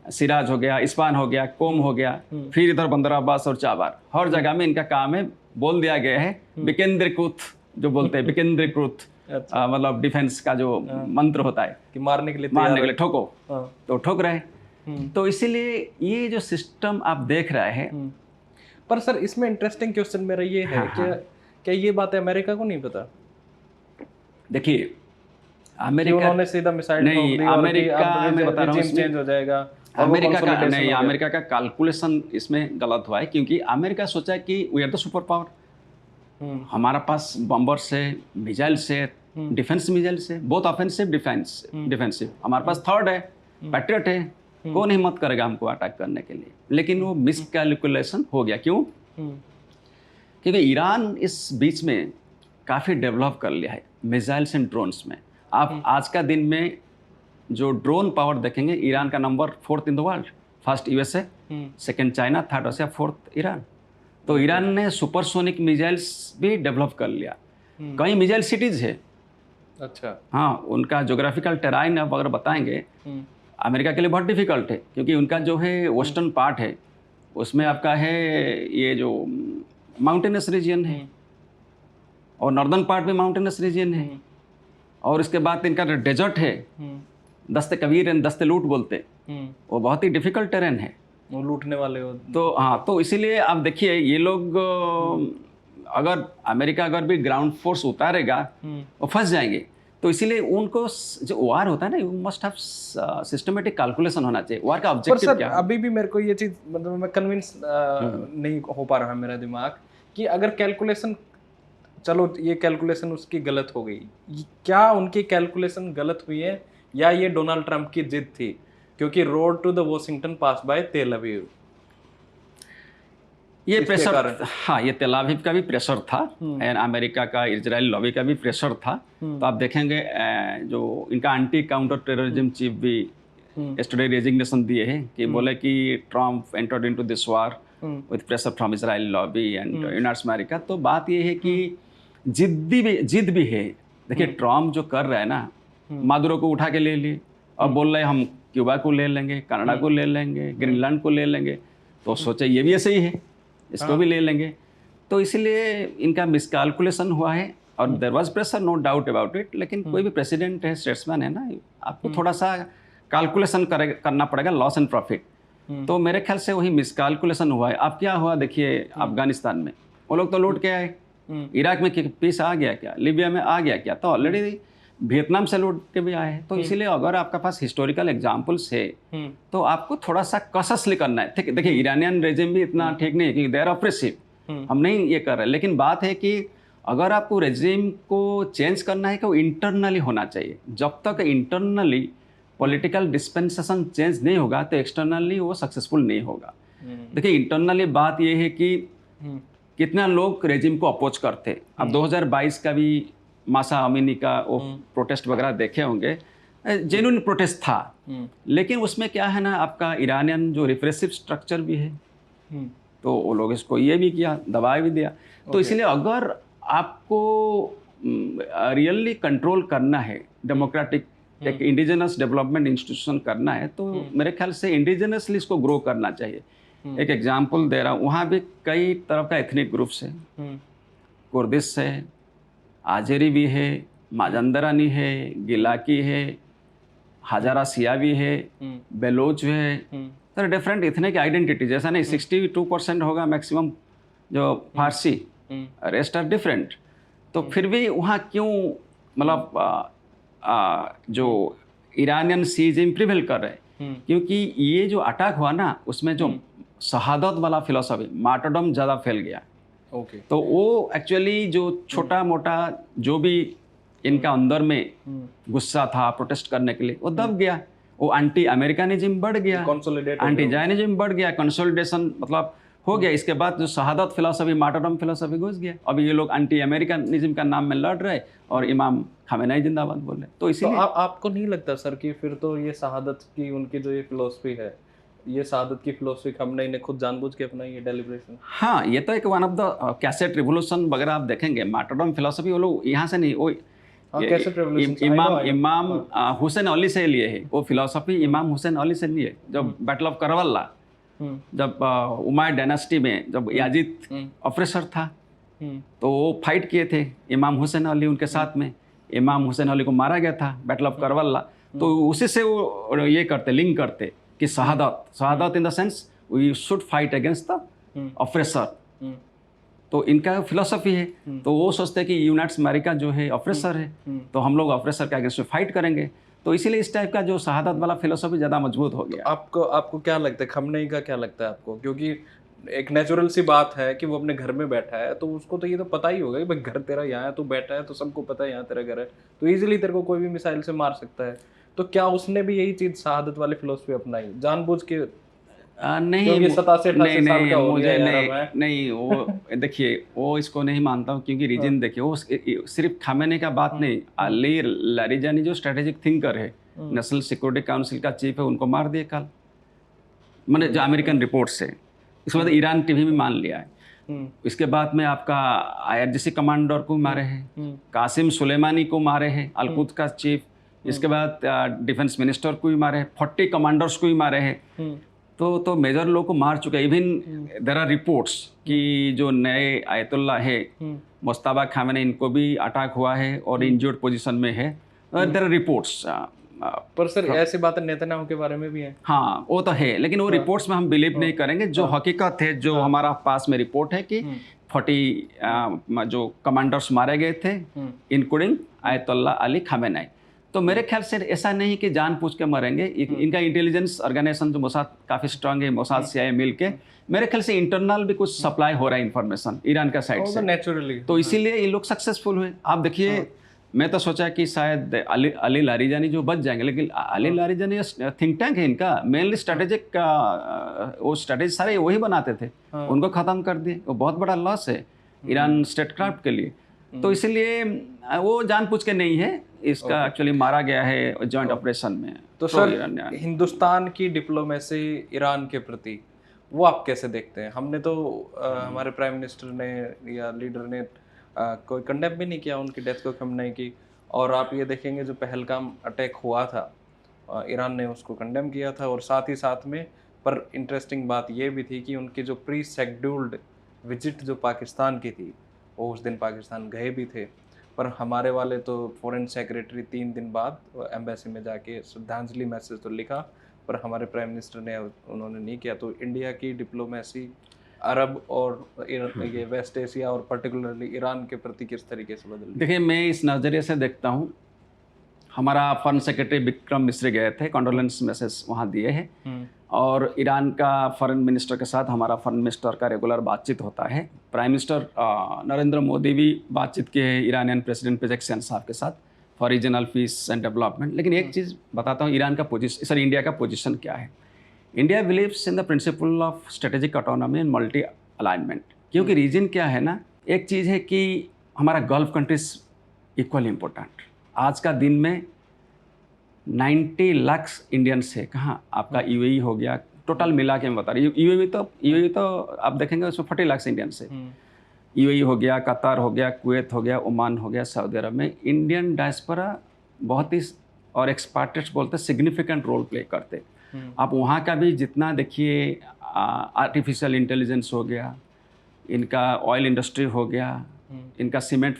सिराज हो गया, इस्फान हो गया, कोम हो गया, फिर इधर बंदर अब्बास और चाबार। हर जगह में इनका काम है, बोल दिया गया है विकेंद्रीकृत, जो बोलते हैं विकेंद्रीकृत, मतलब डिफेंस का जो मंत्र होता है कि मारने के लिए ठोको, तो ठोक रहे हैं। तो इसीलिए ये जो सिस्टम आप देख रहे हैं। पर सर इसमें इंटरेस्टिंग क्वेश्चन मेरा ये है कि क्या ये बात अमेरिका को नहीं पता? देखिए अमेरिका, उन्होंने सीधा मिसाइल नहीं, अमेरिका मैं बता रहा हूँ चेंज हो जाएगा। अमेरिका का नहीं, अमेरिका का कैलकुलेशन इसमें गलत हुआ है, क्योंकि अमेरिका सोचा कि we are the superpower, हमारा पास बम्बर्स है, मिसाइल्स है, डिफेंस मिसाइल्स है, बहुत ऑफेंसिव डिफेंसिव। हमारे पास थर्ड है, पैट्रियट है, कौन हिम्मत करेगा हमको अटैक करने के लिए। लेकिन वो मिस कैलकुलेशन हो गया। क्यों? क्योंकि ईरान इस बीच में काफ़ी डेवलप कर लिया है मिसाइल्स एंड ड्रोन्स में। आप आज का दिन में जो ड्रोन पावर देखेंगे, ईरान का number 4th in the world. First USA, second China, third Russia, 4th Iran. तो ईरान ने सुपरसोनिक मिसाइल्स भी डेवलप कर लिया। कई मिसाइल सिटीज़ है। अच्छा। हाँ, उनका जोग्राफिकल टेराइन अब अगर बताएंगे, अमेरिका के लिए बहुत डिफ़िकल्ट है, क्योंकि उनका जो है वेस्टर्न पार्ट है, उसमें आपका है ये जो माउंटेनस रीजन है, और नॉर्दर्न पार्ट में माउंटेनस रीजन है, और इसके बाद इनका डेजर्ट है, दस्ते कबीर एंड दस्ते लूट बोलते, वो बहुत ही डिफ़िकल्ट टेरेन है, वो लूटने वाले हो। तो हाँ, तो इसीलिए आप देखिए ये लोग अगर अमेरिका अगर भी ग्राउंड फोर्स उतारेगा वो फंस जाएंगे। तो इसीलिए उनको जो वार होता है ना, you must have systematic calculation होना चाहिए। वार का ऑब्जेक्टिव क्या है? अभी भी मेरे को ये चीज़, मतलब मैं कन्विंस नहीं हो पा रहा मेरा दिमाग कि अगर कैलकुलेशन, चलो ये कैलकुलेशन उसकी गलत हो गई, क्या उनकी कैलकुलेशन गलत हुई है या ये डोनाल्ड ट्रंप की जिद थी? क्योंकि road to the Washington pass by Tel Aviv, ये प्रेशर, हाँ, ये तेल अवीव का भी प्रेशर था, एंड अमेरिका का इजराइल लॉबी का भी प्रेशर था। तो आप देखेंगे जो इनका एंटी काउंटर टेररिज्म चीफ भी यस्टरडे रेजिग्नेशन दिए हैं कि बोले कि Trump entered into this war with pressure from Israel lobby and United America. तो बात ये है कि जिद भी है। देखिए ट्रम्प जो कर रहा है ना, मादुरो को उठा के ले लिए और बोल रहे हम क्यूबा को ले लेंगे, कनाडा को ले लेंगे, ग्रीनलैंड को ले लेंगे। तो सोचे ये भी ऐसे ही है, इसको भी ले लेंगे। तो इसीलिए इनका मिसकैलकुलेशन हुआ है, और there was pressure, no doubt about it. लेकिन कोई भी प्रेसिडेंट है, स्टेट्समैन है ना, आपको थोड़ा सा कैलकुलेशन करना पड़ेगा, लॉस एंड प्रॉफिट। तो मेरे ख्याल से वही मिसकैलकुलेशन हुआ है। अब क्या हुआ देखिए, अफगानिस्तान में वो लोग तो लौट के आए, इराक में पीस आ गया क्या, लिबिया में आ गया क्या, तो ऑलरेडी वियतनाम से लौट के भी आए हैं। तो इसीलिए अगर आपका पास हिस्टोरिकल एग्जाम्पल्स है तो आपको थोड़ा सा कॉशियसली करना है। ठीक है, देखिए ईरानियन रेजिम भी इतना ठीक नहीं है कि दे आर ऑपरेसिव, हम नहीं ये कर रहे। लेकिन बात है कि अगर आपको रेजिम को चेंज करना है तो इंटरनली होना चाहिए। जब तक इंटरनली पॉलिटिकल डिस्पेंसेशन चेंज नहीं होगा तो एक्सटर्नली वो सक्सेसफुल नहीं होगा। देखिए इंटरनली बात ये है कि कितना लोग रेजिम को अपोज करते। अब 2022 का भी मासा अमीनी का वो प्रोटेस्ट वगैरह देखे होंगे, जेन्युइन प्रोटेस्ट था। लेकिन उसमें क्या है ना, आपका ईरानियन जो रिप्रेसिव स्ट्रक्चर भी है, तो वो लोग इसको ये भी किया, दबा भी दिया। तो इसलिए अगर आपको रियली कंट्रोल करना है, डेमोक्रेटिक एक इंडिजिनस डेवलपमेंट इंस्टीट्यूशन करना है, तो मेरे ख्याल से इंडिजिनसली इसको ग्रो करना चाहिए। एक एग्जांपल दे रहा हूँ, वहाँ भी कई तरह का एथनिक ग्रुप्स है, कुर्दिश है, आज़ेरी भी है, माजंदरानी है, गिलाकी है, हजारा सियावी है, बेलोच है, तो डिफरेंट इथनिक आइडेंटिटीज। ऐसा नहीं 62% होगा मैक्सिमम जो फारसी, रेस्ट आर डिफरेंट। तो फिर भी वहाँ क्यों मतलब जो ईरानियन सीजिम प्रिवेल कर रहे हैं, क्योंकि ये जो अटैक हुआ ना, उसमें जो शहादत वाला फिलोसफी, मार्टरडम ज़्यादा फैल गया। ओके। तो वो एक्चुअली जो छोटा मोटा जो भी इनका अंदर में गुस्सा था प्रोटेस्ट करने के लिए, वो दब गया, वो एंटी अमेरिकनिज्म बढ़ गया, एंटी जायनिज्म बढ़ गया, कंसोलिडेशन मतलब हो गया। इसके बाद जो शहादत फिलोसफी, मार्टरडम फिलोसफी घुस गया। अभी ये लोग एंटी अमेरिकनिज्म का नाम में लड़ रहे और इमाम खामेनेई जिंदाबाद बोल रहे। तो इसीलिए आपको नहीं लगता सर कि फिर तो ये शहादत की उनकी जो ये फिलोसफी है, ये शहादत की फिलोसफी खामेनेई ने खुद जानबूझ के अपनाई है, डेलिब्रेशन? हाँ, ये तो एक one of the cassette revolution वगैरह आप देखेंगे, मार्टरडम फिलोसफी वो लोग यहाँ से नहीं, वो इमाम हुसैन अली से लिए है वो फिलोसफी। इमाम हुसैन अली से लिए, जब बैटल ऑफ करबला, जब उमायद डायनेस्टी में जब याजिद ऑफिसर था, तो वो फाइट किए थे इमाम हुसैन अली उनके साथ में। इमाम हुसैन अली को मारा गया था बैटल ऑफ करबला। तो उसी से वो ये करते, लिंक करते कि शहादत in the sense we should fight against the officer. तो इनका फिलोसफी है, तो वो सोचते हैं कि यूनाइट्स अमेरिका जो है ऑफिसर है, तो हम लोग ऑफिसर के अगेंस्ट में फाइट करेंगे। तो इसीलिए इस टाइप का जो शहादत वाला फिलोसफी ज़्यादा मजबूत हो गया। आपको क्या लगता है, खामेनेई का क्या लगता है आपको? क्योंकि एक नेचुरल सी बात है कि वो अपने घर में बैठा है, तो उसको तो ये तो पता ही होगा कि भाई घर तेरा यहाँ है, तू बैठा है, तो सबको पता है यहाँ तेरा घर है, तो इजीली तेरे को कोई भी मिसाइल से मार सकता है। तो क्या उसने भी यही चीज़ शहादत वाली फिलोसफी अपनाई जानबूझ के? नहीं, नहीं, 87-88 साल का हो गया यार। नहीं, वो देखिए, वो इसको नहीं मानता हूँ, क्योंकि रीजन देखिए, वो सिर्फ खामेनेई का बात नहीं, अली लारिजानी जो स्ट्रेटेजिक थिंकर है, नेशनल सिक्योरिटी काउंसिल का चीफ है, उनको मार दिए कल, मैंने जो अमेरिकन रिपोर्ट से। इसके बाद ईरान टीवी भी मान लिया है। इसके बाद में आपका IRGC कमांडर को मारे हैं, कासिम सुलेमानी को मारे हैं, अलकुद का चीफ। इसके बाद डिफेंस मिनिस्टर को भी मारे हैं, 40 कमांडर्स को भी मारे हैं। तो मेजर लोग को मार चुके हैं। इवन देयर आर रिपोर्ट्स कि जो नए आयतुल्ला है मुश्तबा खामेनेई, इनको भी अटैक हुआ है और इंजर्ड पोजीशन में है। There are reports. पर सर ऐसी बातें नेतन्याहू के बारे में भी है। हाँ, वो तो है, लेकिन वो रिपोर्ट्स में हम बिलीव नहीं करेंगे। जो हकीकत है, जो हमारा पास में रिपोर्ट है कि 40 जो कमांडर्स मारे गए थे, इंक्लूडिंग आयतुल्ला अली खामेनेई। तो मेरे ख्याल से ऐसा नहीं कि जानबूझ के मरेंगे। इनका इंटेलिजेंस ऑर्गेनाइजेशन जो मोसाद काफ़ी स्ट्रांग है, मोसाद CIA मिल के, मेरे ख्याल से इंटरनल भी कुछ सप्लाई हो रहा है इन्फॉर्मेशन ईरान का साइड से नेचुरली। तो इसीलिए ये लोग सक्सेसफुल हुए। आप देखिए, मैं तो सोचा कि शायद अली लारिजानी जो बच जाएंगे, लेकिन अली लारिजानी थिंक टैंक है इनका, मेनली स्ट्रेटेजिक का वो स्ट्रेटेजी सारे वही बनाते थे, उनको ख़त्म कर दिए। वो बहुत बड़ा लॉस है ईरान स्टेट क्राफ्ट के लिए। तो इसीलिए वो जानबूझ के नहीं है, इसका एक्चुअली मारा गया है जॉइंट ऑपरेशन में। तो सर, हिंदुस्तान की डिप्लोमेसी ईरान के प्रति वो आप कैसे देखते हैं? हमने तो हमारे प्राइम मिनिस्टर ने या लीडर ने कोई कंडेम भी नहीं किया उनकी डेथ को, खामेनेई की। और आप ये देखेंगे जो पहलगाम अटैक हुआ था, ईरान ने उसको कंडेम किया था। और साथ ही साथ में, पर इंटरेस्टिंग बात ये भी थी कि उनकी जो प्री शेड्यूल्ड विजिट जो पाकिस्तान की थी, वो उस दिन पाकिस्तान गए भी थे, पर हमारे वाले तो फॉरेन सेक्रेटरी 3 दिन बाद एम्बेसी में जाके श्रद्धांजलि मैसेज तो लिखा, पर हमारे प्राइम मिनिस्टर ने उन्होंने नहीं किया। तो इंडिया की डिप्लोमेसी अरब और ये वेस्ट एशिया और पर्टिकुलरली ईरान के प्रति किस तरीके से बदल? देखिए, मैं इस नज़रिए से देखता हूँ, हमारा फॉरेन सेक्रेटरी विक्रम मिस्री गए थे, कॉन्डोलेंस मैसेज वहाँ दिए हैं, और ईरान का फॉरेन मिनिस्टर के साथ हमारा फॉरेन मिनिस्टर का रेगुलर बातचीत होता है। प्राइम मिनिस्टर नरेंद्र मोदी भी बातचीत किए हैं ईरानियन प्रेसिडेंट पेजेश्कियान साहब के साथ for regional piece and development. लेकिन एक चीज़ बताता हूँ, ईरान का पोजीशन, इंडिया का पोजीशन क्या है। India believes in the principle of strategic autonomy and multi alignment. क्योंकि रीजन क्या है ना, एक चीज़ है कि हमारा गल्फ कंट्रीज इक्वली इम्पोर्टेंट। आज का दिन में 90 लाख इंडियंस है। कहाँ आपका UAE हो गया, टोटल मिला के मैं बता रही हूँ। UAE तो आप देखेंगे उसमें 40 लाख इंडियंस है। यूएई हो गया, कतार हो गया, कुवैत हो गया, ओमान हो गया, सऊदी अरब में इंडियन डायस्पोरा बहुत ही और एक्सपार्टिट्स बोलते सिग्निफिकेंट रोल प्ले करते। आप वहाँ का भी जितना देखिए, आर्टिफिशियल इंटेलिजेंस हो गया, इनका ऑयल इंडस्ट्री हो गया, इनका सीमेंट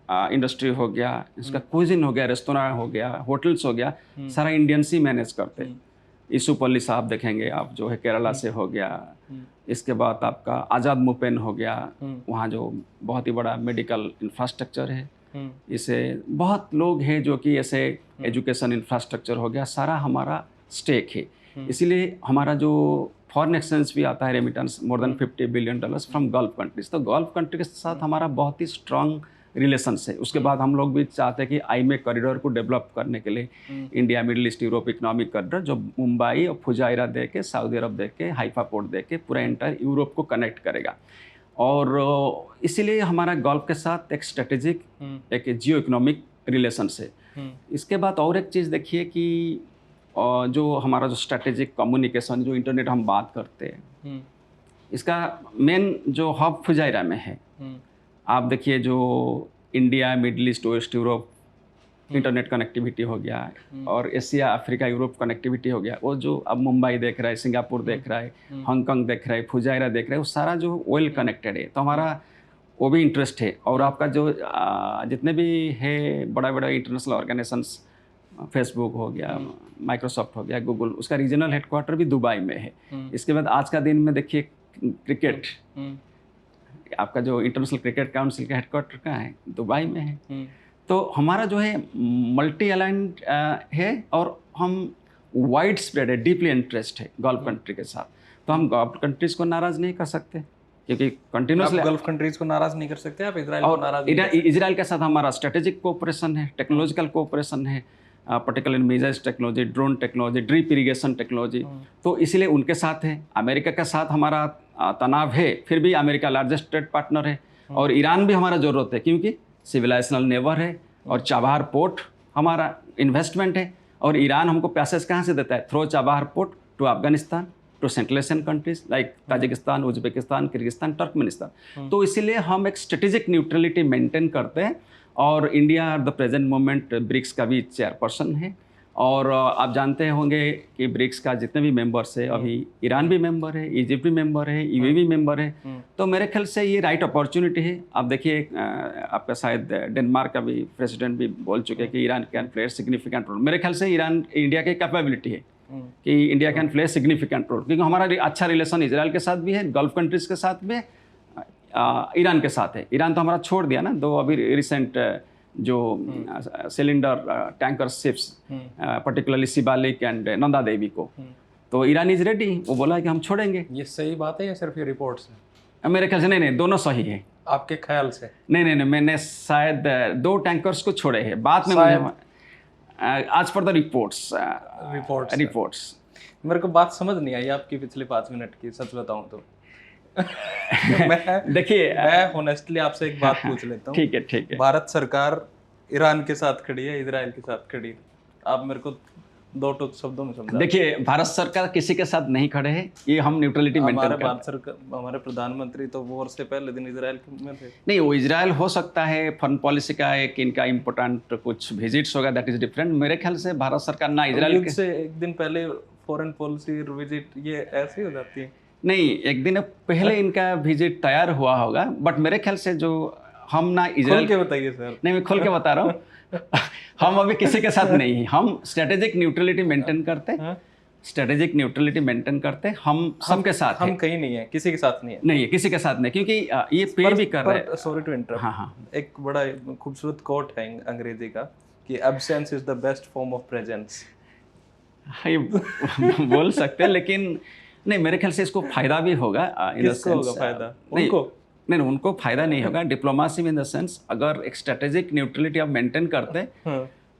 इंडस्ट्री हो गया, इसका क्विजिन हो गया, रेस्तोरां हो गया, होटल्स हो गया, सारा इंडियंस ही मैनेज करते। ईसुपल्ली साहब देखेंगे आप, जो है केरला से हो गया। इसके बाद आपका आज़ाद मुपेन हो गया, वहाँ जो बहुत ही बड़ा मेडिकल इंफ्रास्ट्रक्चर है। इसे बहुत लोग हैं जो कि ऐसे एजुकेशन इंफ्रास्ट्रक्चर हो गया, सारा हमारा स्टेक है। इसीलिए हमारा जो फॉरेन एक्सचेंज भी आता है, remittance more than $50 billion from gulf countries. तो गल्फ कंट्री के साथ हमारा बहुत ही स्ट्रॉन्ग रिलेशंस है। उसके बाद हम लोग भी चाहते हैं कि आईमे कॉरिडोर को डेवलप करने के लिए India middle east Europe economic corridor, जो मुंबई और फुजाइरा दे के, सऊदी अरब दे के, हाइफा पोर्ट दे के पूरा एंटायर यूरोप को कनेक्ट करेगा। और इसीलिए हमारा गल्फ के साथ एक स्ट्रेटेजिक, एक जियो इकोनॉमिक रिलेशंस है। इसके बाद और एक चीज़ देखिए कि जो हमारा जो स्ट्रेटेजिक कम्युनिकेशन, जो इंटरनेट हम बात करते हैं, इसका मेन जो हब फुजाइरा में है। आप देखिए जो India middle east west Europe internet connectivity हो गया, और एशिया अफ्रीका यूरोप कनेक्टिविटी हो गया, वो जो अब मुंबई देख रहा है, सिंगापुर देख रहा है, हांगकांग देख रहा है, फुजाइरा देख रहा है, वो सारा जो वेल कनेक्टेड है। तो हमारा वो भी इंटरेस्ट है। और आपका जो जितने भी है बड़ा बड़ा इंटरनेशनल ऑर्गेनाइजेशंस, फेसबुक हो गया, माइक्रोसॉफ्ट हो गया, गूगल, उसका रीजनल हेडक्वार्टर भी दुबई में है। इसके बाद आज का दिन में देखिए क्रिकेट, आपका जो इंटरनेशनल क्रिकेट काउंसिल का हेडक्वार्टर कहाँ है? दुबई में है। तो हमारा जो है मल्टी अलाइंड है, और हम वाइड स्प्रेड है, डीपली इंटरेस्ट है गल्फ कंट्री के साथ। तो हम गल्फ कंट्रीज़ को नाराज़ नहीं कर सकते, क्योंकि कंटिन्यूसली गल्फ कंट्रीज़ को नाराज़ नहीं कर सकते आप, इजराइल को नाराज़ नहीं कर सकते। इजराइल के साथ हमारा स्ट्रेटेजिक कोऑपरेशन है, टेक्नोलॉजिकल कोऑपरेशन है, particular missiles technology, drone technology, drip irrigation technology. तो इसीलिए उनके साथ है। अमेरिका के साथ हमारा तनाव है, फिर भी अमेरिका लार्जेस्ट ट्रेड पार्टनर है। और ईरान भी हमारा ज़रूरत है, क्योंकि सिविलाइजेशनल नेबर है, और चाबहार पोर्ट हमारा इन्वेस्टमेंट है। और ईरान हमको पैसेज कहाँ से देता है? Through Chabahar port to Afghanistan, to Central Asian countries like Tajikistan, Uzbekistan, Kyrgyzstan, Turkmenistan. तो इसीलिए हम एक स्ट्रेटेजिक न्यूट्रलिटी मेंटेन करते हैं। और India the present moment BRICS का भी चेयरपर्सन है। और आप जानते होंगे कि ब्रिक्स का जितने भी मेंबर्स है, अभी ईरान भी मेंबर है, इजिप्ट भी मेंबर है, यूएई भी मेंबर है। तो मेरे ख्याल से ये राइट अपॉर्चुनिटी है। आप देखिए, आपका शायद डेनमार्क का भी प्रेसिडेंट भी बोल चुके हैं कि Iran can play significant role. मेरे ख्याल से ईरान, इंडिया की कैपेबिलिटी है कि India can play significant role, क्योंकि हमारा अच्छा रिलेशन इजराइल के साथ भी है, गल्फ कंट्रीज़ के साथ भी है, ईरान के साथ है। ईरान तो हमारा छोड़ दिया ना, दो अभी रिसेंट जो cylinder tanker ships, particularly Shivalik and Nanda Devi को। तो ईरान इज रेडी, वो बोला है कि हम छोड़ेंगे। ये सही बात है या सिर्फ ये रिपोर्ट्स है? मेरे ख्याल से नहीं, दोनों सही है। आपके ख्याल से? नहीं, मैंने शायद 2 टैंकर्स को छोड़े हैं, बाद में आज पर द रिपोर्ट्स। मेरे को बात समझ नहीं आई आपकी पिछले 5 मिनट की, सच बताऊं तो। देखिए, मैं होनेस्टली आपसे एक बात पूछ लेता हूँ। ठीक है। भारत सरकार ईरान के साथ खड़ी है, इजराइल के साथ खड़ी है, आप मेरे को 2 शब्दों में समझा। देखिए, भारत सरकार किसी के साथ नहीं खड़े हैं, ये हम न्यूट्रलिटी मेंटेन करते हैं। हमारे प्रधानमंत्री तो वॉर से पहले दिन इजराइल में थे। नहीं, वो इजराइल हो सकता है, फॉरेन पॉलिसी का एक इनका इम्पोर्टेंट कुछ विजिट्स होगा, दैट इज डिफरेंट। मेरे ख्याल से भारत सरकार ना इजराइल से एक दिन पहले फॉरेन पॉलिसी विजिट, ये ऐसे हो जाती है? नहीं, एक दिन पहले इनका विजिट तैयार हुआ होगा, बट मेरे ख्याल से जो हम ना इजराइल। खोल के बताइए सर। नहीं, मैं खोल के बता रहा हूँ। हम अभी किसी के साथ नहीं हैं, हम स्ट्रेटेजिक न्यूट्रलिटी मेंटेन करते हैं, स्ट्रेटेजिक न्यूट्रलिटी मेंटेन करते हैं। हम सबके साथ हम कहीं नहीं है, किसी के साथ नहीं है। नहीं है, किसी के साथ नहीं, क्योंकि ये पे भी कर रहे हैं। Sorry to interrupt. हाँ, एक बड़ा खूबसूरत कोट है अंग्रेजी का कि absence is the best form of presence. ये बोल सकते हैं, लेकिन नहीं, मेरे ख्याल से इसको फायदा भी होगा। किसको होगा फायदा? नहीं, उनको फायदा नहीं होगा। डिप्लोमेसी में इन द सेंस, अगर एक स्ट्रेटेजिक न्यूट्रलिटी आप मेंटेन करते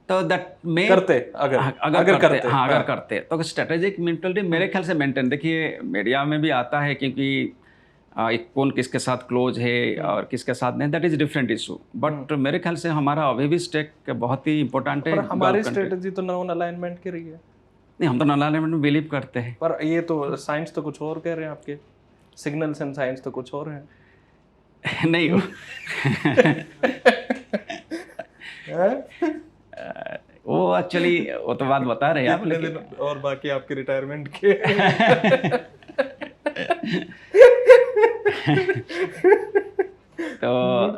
तो दैट में करते, अगर करते तो स्ट्रेटेजिक न्यूट्रलिटी मेरे ख्याल से मेंटेन। देखिए, मीडिया में भी आता है क्योंकि कौन किसके साथ क्लोज है और किसके साथ नहीं, that is different issue. But मेरे ख्याल से हमारा अभी भी स्टेक बहुत ही इंपॉर्टेंट है। हमारी स्ट्रेटेजी तो नॉन अलाइनमेंट की रही है। नहीं, हम तो नॉन अलाइनमेंट में बिलीव करते हैं। पर ये तो साइंस तो कुछ और कह रहे हैं, आपके सिग्नल्स एंड साइंस तो कुछ और हैं। नहीं वो एक्चुअली वो तो बात बता रहे हैं आप, कितने लेकिन दिन और बाकी आपके रिटायरमेंट के? तो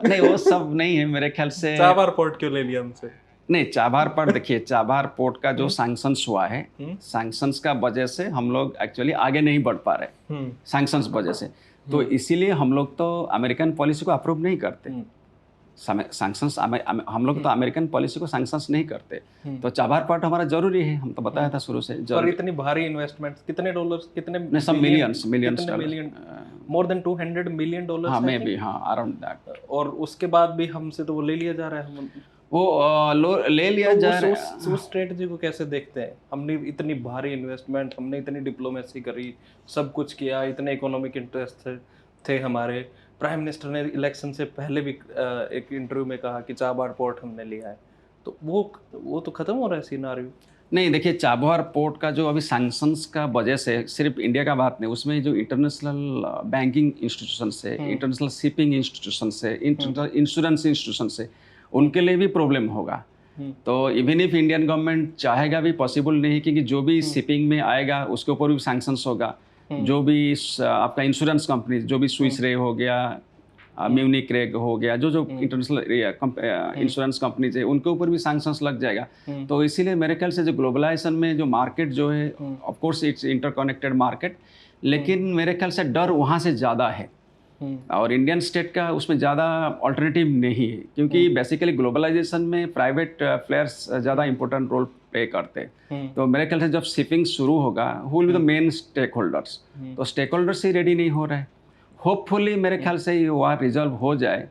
नहीं वो सब नहीं है मेरे ख्याल से। चाबार पोर्ट क्यों ले लिया हमसे? नहीं, चाबार पर देखिए, चाबार पोर्ट का जो सैंक्शंस हुआ है, सैंक्शंस का वजह से हम लोग एक्चुअली आगे नहीं बढ़ पा रहे, सैंक्शंस वजह से। तो इसीलिए हम लोग तो अमेरिकन पॉलिसी को अप्रूव नहीं करते। सैंक्शंस हम लोग तो अमेरिकन पॉलिसी को सैंक्शंस नहीं करते। तो चाबार पोर्ट हमारा जरूरी है, हम तो बताया था शुरू से। पर इतनी भारी इन्वेस्टमेंट, कितने डॉलर्स, कितने नहीं, सब millions million, more than $200 million? हाँ, मे बी, हाँ, अराउंड दैट। और उसके बाद भी हमसे तो वो ले लिया जा रहा है। वो ले लिया जा रहा है। उस स्ट्रेटजी को कैसे देखते हैं? हमने इतनी भारी इन्वेस्टमेंट, हमने इतनी डिप्लोमेसी करी, सब कुछ किया, इतने इकोनॉमिक इंटरेस्ट थे हमारे। प्राइम मिनिस्टर ने इलेक्शन से पहले भी एक इंटरव्यू में कहा कि चाबार पोर्ट हमने लिया है। तो वो तो खत्म हो रहा है सिनारियो। नहीं, देखिए, चाबहार पोर्ट का जो अभी सैंक्शंस का वजह से सिर्फ इंडिया का बात नहीं, उसमें जो इंटरनेशनल बैंकिंग इंस्टीट्यूशन से, इंटरनेशनल शिपिंग इंस्टीट्यूशन से, इंश्योरेंस इंस्टीट्यूशन से, उनके लिए भी प्रॉब्लम होगा। तो इवन इफ इंडियन गवर्नमेंट चाहेगा भी पॉसिबल नहीं, क्योंकि जो भी शिपिंग में आएगा उसके ऊपर भी सैंक्शंस होगा। जो भी आपका इंश्योरेंस कंपनी, जो भी स्विस रे हो गया, म्यूनिक रेग हो गया, जो इंश्योरेंस इंश्योरेंस कंपनीज है, उनके ऊपर भी सैंक्शंस लग जाएगा। तो इसीलिए मेरे ख्याल से जो ग्लोबलाइजेशन में जो मार्केट जो है, of course it's interconnected market, लेकिन मेरे ख्याल से डर वहाँ से ज़्यादा है। और इंडियन स्टेट का उसमें ज़्यादा ऑल्टरनेटिव नहीं है, क्योंकि बेसिकली ग्लोबलाइजेशन में प्राइवेट प्लेयर्स ज़्यादा इंपॉर्टेंट रोल प्ले करते हैं। तो मेरे ख्याल से जब शिपिंग शुरू होगा, who will be the main stakeholders? तो स्टेक होल्डर्स ही रेडी नहीं हो रहे हैं। होपफुली मेरे ख्याल से ये वार रिजॉल्व हो जाए।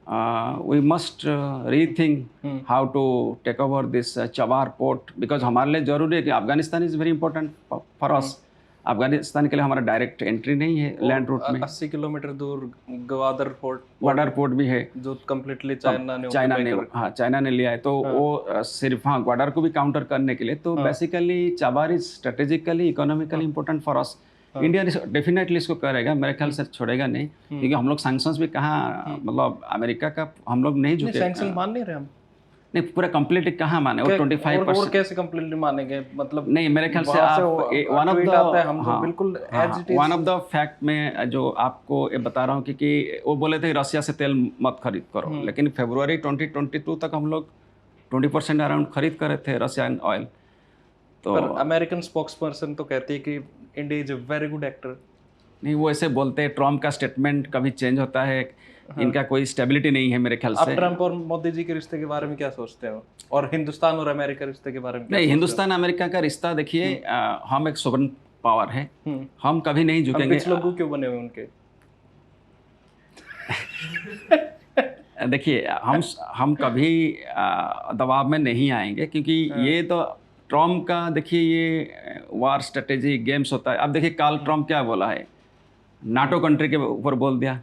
We must rethink how to take over this Chabahar port, because हमारे लिए जरूरी है कि Afghanistan is very important for us. Afghanistan के लिए हमारा डायरेक्ट एंट्री नहीं है लैंड रूट में। 80 किलोमीटर दूर ग्वादर पोर्ट भी है, जो कम्प्लीटली चाइना ने लिया है। तो वो सिर्फ ग्वादर को भी काउंटर करने के लिए। तो basically Chabahar is strategically, economically important for us. India definitely इसको करेगा, मेरे ख्याल से छोड़ेगा नहीं, क्योंकि हम लोग सैंक्शंस भी कहाँ, मतलब अमेरिका का हम लोग नहीं झुके। सैंक्शन मान नहीं रहे हम? नहीं, पूरा कंप्लीटली कहाँ माने? और 25% और कैसे कंप्लीटली मानेंगे? मतलब नहीं, मेरे ख्याल से आप वन ऑफ द फैक्ट में जो आपको ये बता रहा हूँ कि वो बोले थे रसिया से तेल मत खरीद करो, लेकिन फरवरी 2022 तक हम लोग 20% अराउंड खरीद कर रहे थे रशियन ऑयल। तो अमेरिकन स्पोक्सपर्सन तो कहती है कि India is a very good actor. नहीं, वो ऐसे बोलते हैं। ट्रम्प का स्टेटमेंट कभी चेंज होता है। इनका कोई स्टेबिलिटी नहीं है मेरे ख्याल से। आप ट्रम्प और मोदी जी के रिश्ते के बारे में क्या सोचते हो? और हिंदुस्तान और अमेरिका रिश्ते के बारे में? नहीं, हिंदुस्तान अमेरिका का रिश्ता देखिए, हम एक सोवरेन पावर है, हम कभी नहीं झुकेंगे। पिछले लोग क्यों बने हुए उनके? देखिए, हम कभी दबाव में नहीं आएंगे, क्योंकि ये तो ट्रम्प का, देखिए, ये वार स्ट्रेटेजी गेम्स होता है। अब देखिए, कल ट्रम्प क्या बोला है, नाटो कंट्री के ऊपर बोल दिया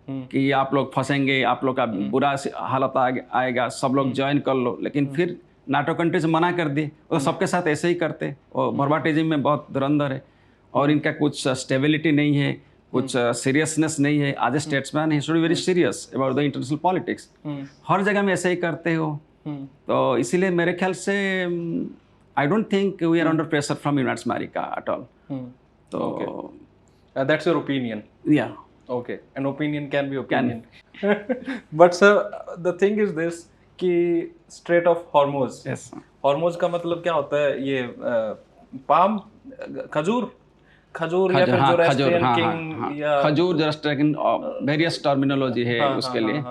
कि आप लोग फंसेंगे, आप लोग का बुरा हालत आएगा, सब लोग ज्वाइन कर लो। लेकिन फिर नाटो कंट्री से मना कर दिए। और सबके साथ ऐसे ही करते। और भरभाटेजिम में बहुत धुरंधर है, और इनका कुछ स्टेबिलिटी नहीं है, कुछ सीरियसनेस नहीं है। आज statesman he should be very serious about the international politics. हर जगह में ऐसे ही करते हो। तो इसीलिए मेरे ख्याल से I don't think we are under pressure from United America at all. तो दैट्स योर ओपिनियन? या Okay, an opinion can be opinion. But sir, the thing is this कि Strait of Hormuz. Yes. Hormuz का मतलब क्या होता है? ये palm, खजूर या फिर जोरास्ट्रियन किंग या खजूर, जोरास्ट्रियन, वेरियस टर्मिनोलॉजी है उसके लिए।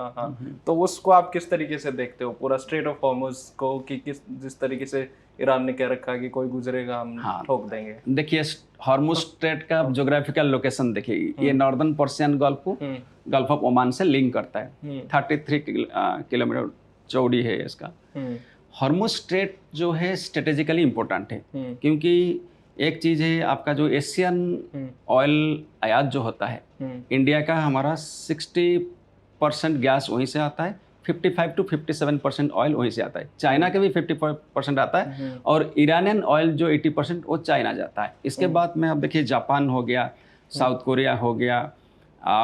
तो उसको आप किस तरीके से देखते हो पूरा स्ट्रेट ऑफ हॉर्मुज को, कि जिस तरीके से ईरान ने कह रखा कि कोई गुजरेगा हम ठोक देंगे? देखिए, हॉर्मुज स्ट्रेट का ज्योग्राफिकल लोकेशन देखिए, ये नॉर्दर्न पर्शियन गल्फ को गल्फ ऑफ ओमान से लिंक करता है। 33 किलोमीटर चौड़ी है इसका। हॉर्मुज स्ट्रेट जो है स्ट्रेटेजिकली इम्पोर्टेंट है, क्योंकि एक चीज़ है, आपका जो एशियन ऑयल आयात जो होता है, इंडिया का हमारा 60% गैस वहीं से आता है, 55 to 57% ऑयल वहीं से आता है। चाइना के भी 50% आता है, और ईरानियन ऑयल जो 80% वो चाइना जाता है। इसके बाद में अब देखिए, जापान हो गया, साउथ कोरिया हो गया,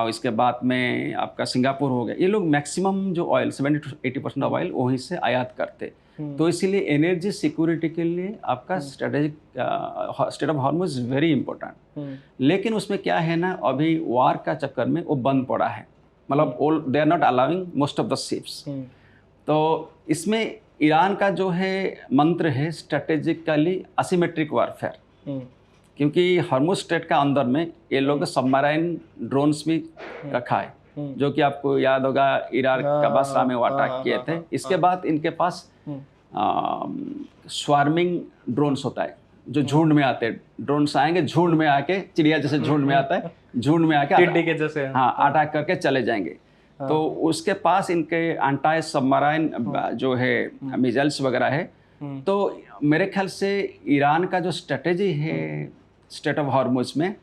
इसके बाद में आपका सिंगापुर हो गया, ये लोग मैक्सिमम जो ऑयल 70 to 80% ऑफ ऑयल वहीं से आयात करते। तो इसीलिए एनर्जी सिक्योरिटी के लिए आपका strategic state of Hormuz is very important. लेकिन उसमें क्या है ना, अभी वार का चक्कर में वो बंद पड़ा है, मतलब they are not allowing most of the ships. तो इसमें ईरान का जो है मंत्र है स्ट्रेटेजिकली असिमेट्रिक वारफेयर, क्योंकि हॉर्मुज स्ट्रेट का अंदर में ये लोग सबमराइन ड्रोन्स भी रखा है, जो कि आपको याद होगा इराक का बसरा में वो अटैक किए थे। इसके बाद इनके पास स्वार्मिंग ड्रोन्स होता है, जो झुंड में आते हैं। ड्रोन्स आएंगे झुंड में आके, चिड़िया जैसे झुंड में आता है, झुंड में आके टिड्डी के जैसे, हाँ, अटैक करके चले जाएंगे। तो उसके पास इनके एंटी सबमराइन जो है मिसाइल्स वगैरह है। तो मेरे ख्याल से ईरान का जो स्ट्रेटेजी है स्टेट ऑफ हॉर्मुज में,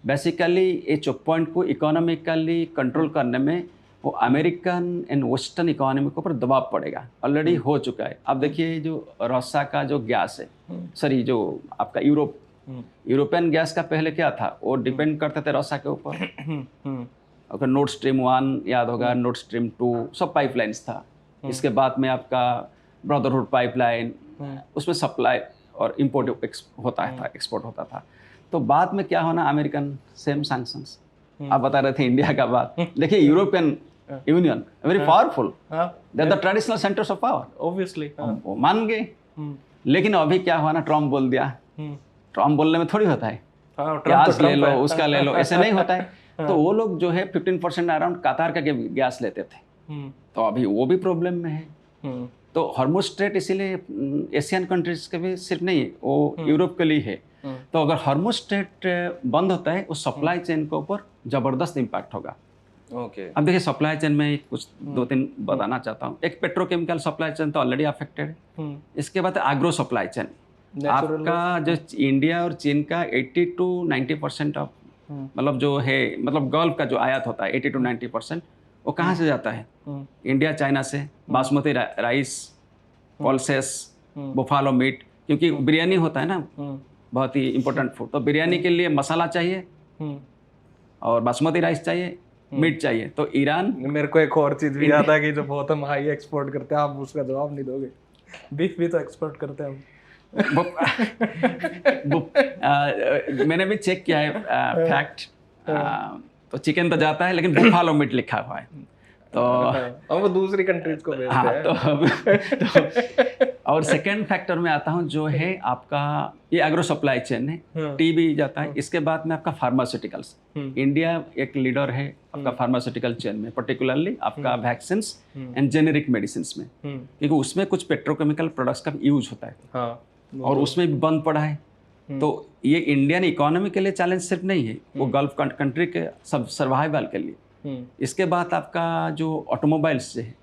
बेसिकली ये चोक पॉइंट को इकोनॉमिकली कंट्रोल करने में वो अमेरिकन एंड वेस्टर्न इकोनॉमी के ऊपर दबाव पड़ेगा, ऑलरेडी हो चुका है। अब देखिए जो रसिया का जो गैस है, सॉरी जो आपका यूरोपियन गैस का पहले क्या था, वो डिपेंड करते थे रसिया के ऊपर। अगर नॉर्थ स्ट्रीम 1 याद होगा, नॉर्थ स्ट्रीम 2 सब पाइपलाइंस था। इसके बाद में आपका ब्रदरहुड पाइपलाइन, उसमें सप्लाई और इम्पोर्ट होता था, एक्सपोर्ट होता था। तो बाद में क्या होना, अमेरिकन सेम सैंक्शंस। आप बता रहे थे इंडिया का बात, देखिए European Union very powerful, they are the traditional centres of power, obviously वो मान गए। लेकिन अभी क्या हुआ ना, ट्रम्प बोल दिया। ट्रम्प बोलने में थोड़ी होता है गैस ले लो, उसका ले लो, ऐसे नहीं होता है। तो वो लोग जो है 15% अराउंड कतार का गैस लेते थे, तो अभी वो भी प्रॉब्लम में है। तो हॉर्मुज स्ट्रेट इसीलिए एशियन कंट्रीज के भी सिर्फ नहीं है, वो यूरोप के लिए है। तो अगर हॉर्मुज स्ट्रेट बंद होता है, उस सप्लाई चेन के ऊपर जबरदस्त इम्पैक्ट होगा। ओके, अब देखिए सप्लाई चेन में कुछ 2-3 बताना चाहता हूँ। एक पेट्रोकेमिकल सप्लाई चेन तो ऑलरेडी अफेक्टेड है। इसके बाद एग्रो सप्लाई चेन, आपका जो इंडिया और चीन का 80 to 90% ऑफ मतलब जो है, मतलब गल्फ का जो आयात होता है 80 to 90%, वो कहाँ से जाता है? इंडिया चाइना से। Basmati rice, pulses, buffalo meet, क्योंकि बिरयानी होता है ना, बहुत ही इंपॉर्टेंट फूड। तो बिरयानी के लिए मसाला चाहिए और बासमती राइस चाहिए, मीट चाहिए। तो ईरान, मेरे को एक और चीज भी याद है कि जो बहुत हम हाई एक्सपोर्ट करते हैं, आप उसका जवाब नहीं दोगे। बीफ भी तो एक्सपोर्ट करते हैं हम। मैंने भी चेक किया है फैक्ट, तो चिकन तो जाता है, लेकिन बुफालो मीट लिखा हुआ है। तो वो दूसरी कंट्रीज को भेजते हाँ, हैं। तो और सेकेंड फैक्टर में आता हूँ, जो है आपका ये एग्रो सप्लाई चेन है, टी भी जाता है। इसके बाद में आपका फार्मास्यूटिकल्स, इंडिया एक लीडर है आपका फार्मास्यूटिकल चेन में, पर्टिकुलरली आपका वैक्सीन एंड जेनेरिक मेडिसिन में, क्योंकि उसमें कुछ पेट्रोकेमिकल प्रोडक्ट्स का यूज होता है। हाँ, और उसमें भी बंद पड़ा है। तो ये इंडियन इकोनॉमी के लिए चैलेंज सिर्फ नहीं है, वो गल्फ कंट्री के सब सर्वाइवल के लिए। इसके बाद आपका जो ऑटोमोबाइल्स है,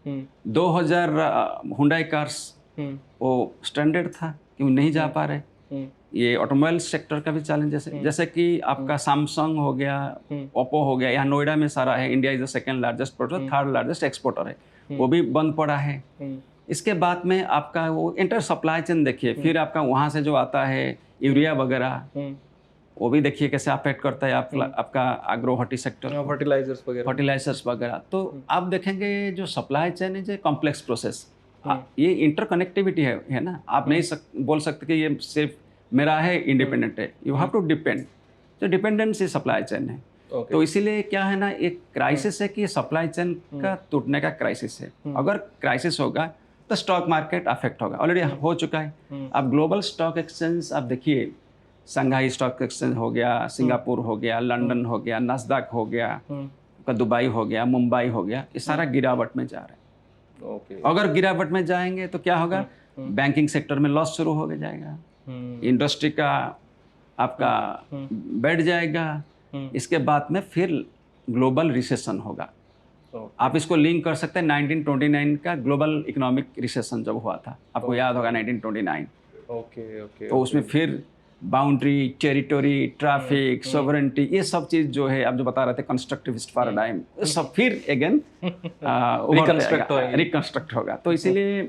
2000 हुंडई कार्स वो स्टैंडर्ड था, क्यों नहीं जा पा रहे। ये ऑटोमोबाइल सेक्टर का भी चैलेंज है, जैसे कि आपका सैमसंग हो गया, ओप्पो हो गया, यहाँ नोएडा में सारा है। India is the second largest producer, third largest exporter है, वो भी बंद पड़ा है। इसके बाद में आपका वो इंटर सप्लाई चेन देखिए, फिर आपका वहाँ से जो आता है यूरिया वगैरह, वो भी देखिए कैसे अफेक्ट करता है आपका एग्रो हॉर्टी सेक्टर, फर्टिलाइजर्स वगैरह। तो आप देखेंगे जो सप्लाई चेन है, जो कॉम्प्लेक्स प्रोसेस, ये इंटरकनेक्टिविटी है ना। आप नहीं बोल सकते कि ये सिर्फ मेरा है, इंडिपेंडेंट है। यू हैव टू डिपेंड, जो डिपेंडेंसी सप्लाई चेन है। तो इसीलिए क्या है ना, एक क्राइसिस है कि सप्लाई चेन का टूटने का क्राइसिस है। अगर क्राइसिस होगा तो स्टॉक मार्केट अफेक्ट होगा, ऑलरेडी हो चुका है। अब ग्लोबल स्टॉक एक्सचेंज आप देखिए, संघाई स्टॉक एक्सचेंज हो गया, सिंगापुर हो गया, लंदन हो गया, नस्डैक हो गया, दुबई हो गया, मुंबई हो गया, ये सारा गिरावट में जा रहा है। अगर गिरावट में जाएंगे तो क्या होगा, बैंकिंग सेक्टर में लॉस शुरू हो जाएगा, इंडस्ट्री का आपका बैठ जाएगा। इसके बाद में फिर ग्लोबल रिसेशन होगा। आप इसको लिंक कर सकते हैं 1929 का ग्लोबल इकोनॉमिक रिसेशन जब हुआ था, आपको याद होगा 1929। तो उसमें फिर बाउंड्री, टेरिटोरी, ट्रैफिक, सॉवरेनिटी, ये सब चीज़ जो है आप जो बता रहे थे कंस्ट्रक्टिविस्ट पैराडाइम, सब फिर अगेन रिकंस्ट्रक्ट होगा। तो इसीलिए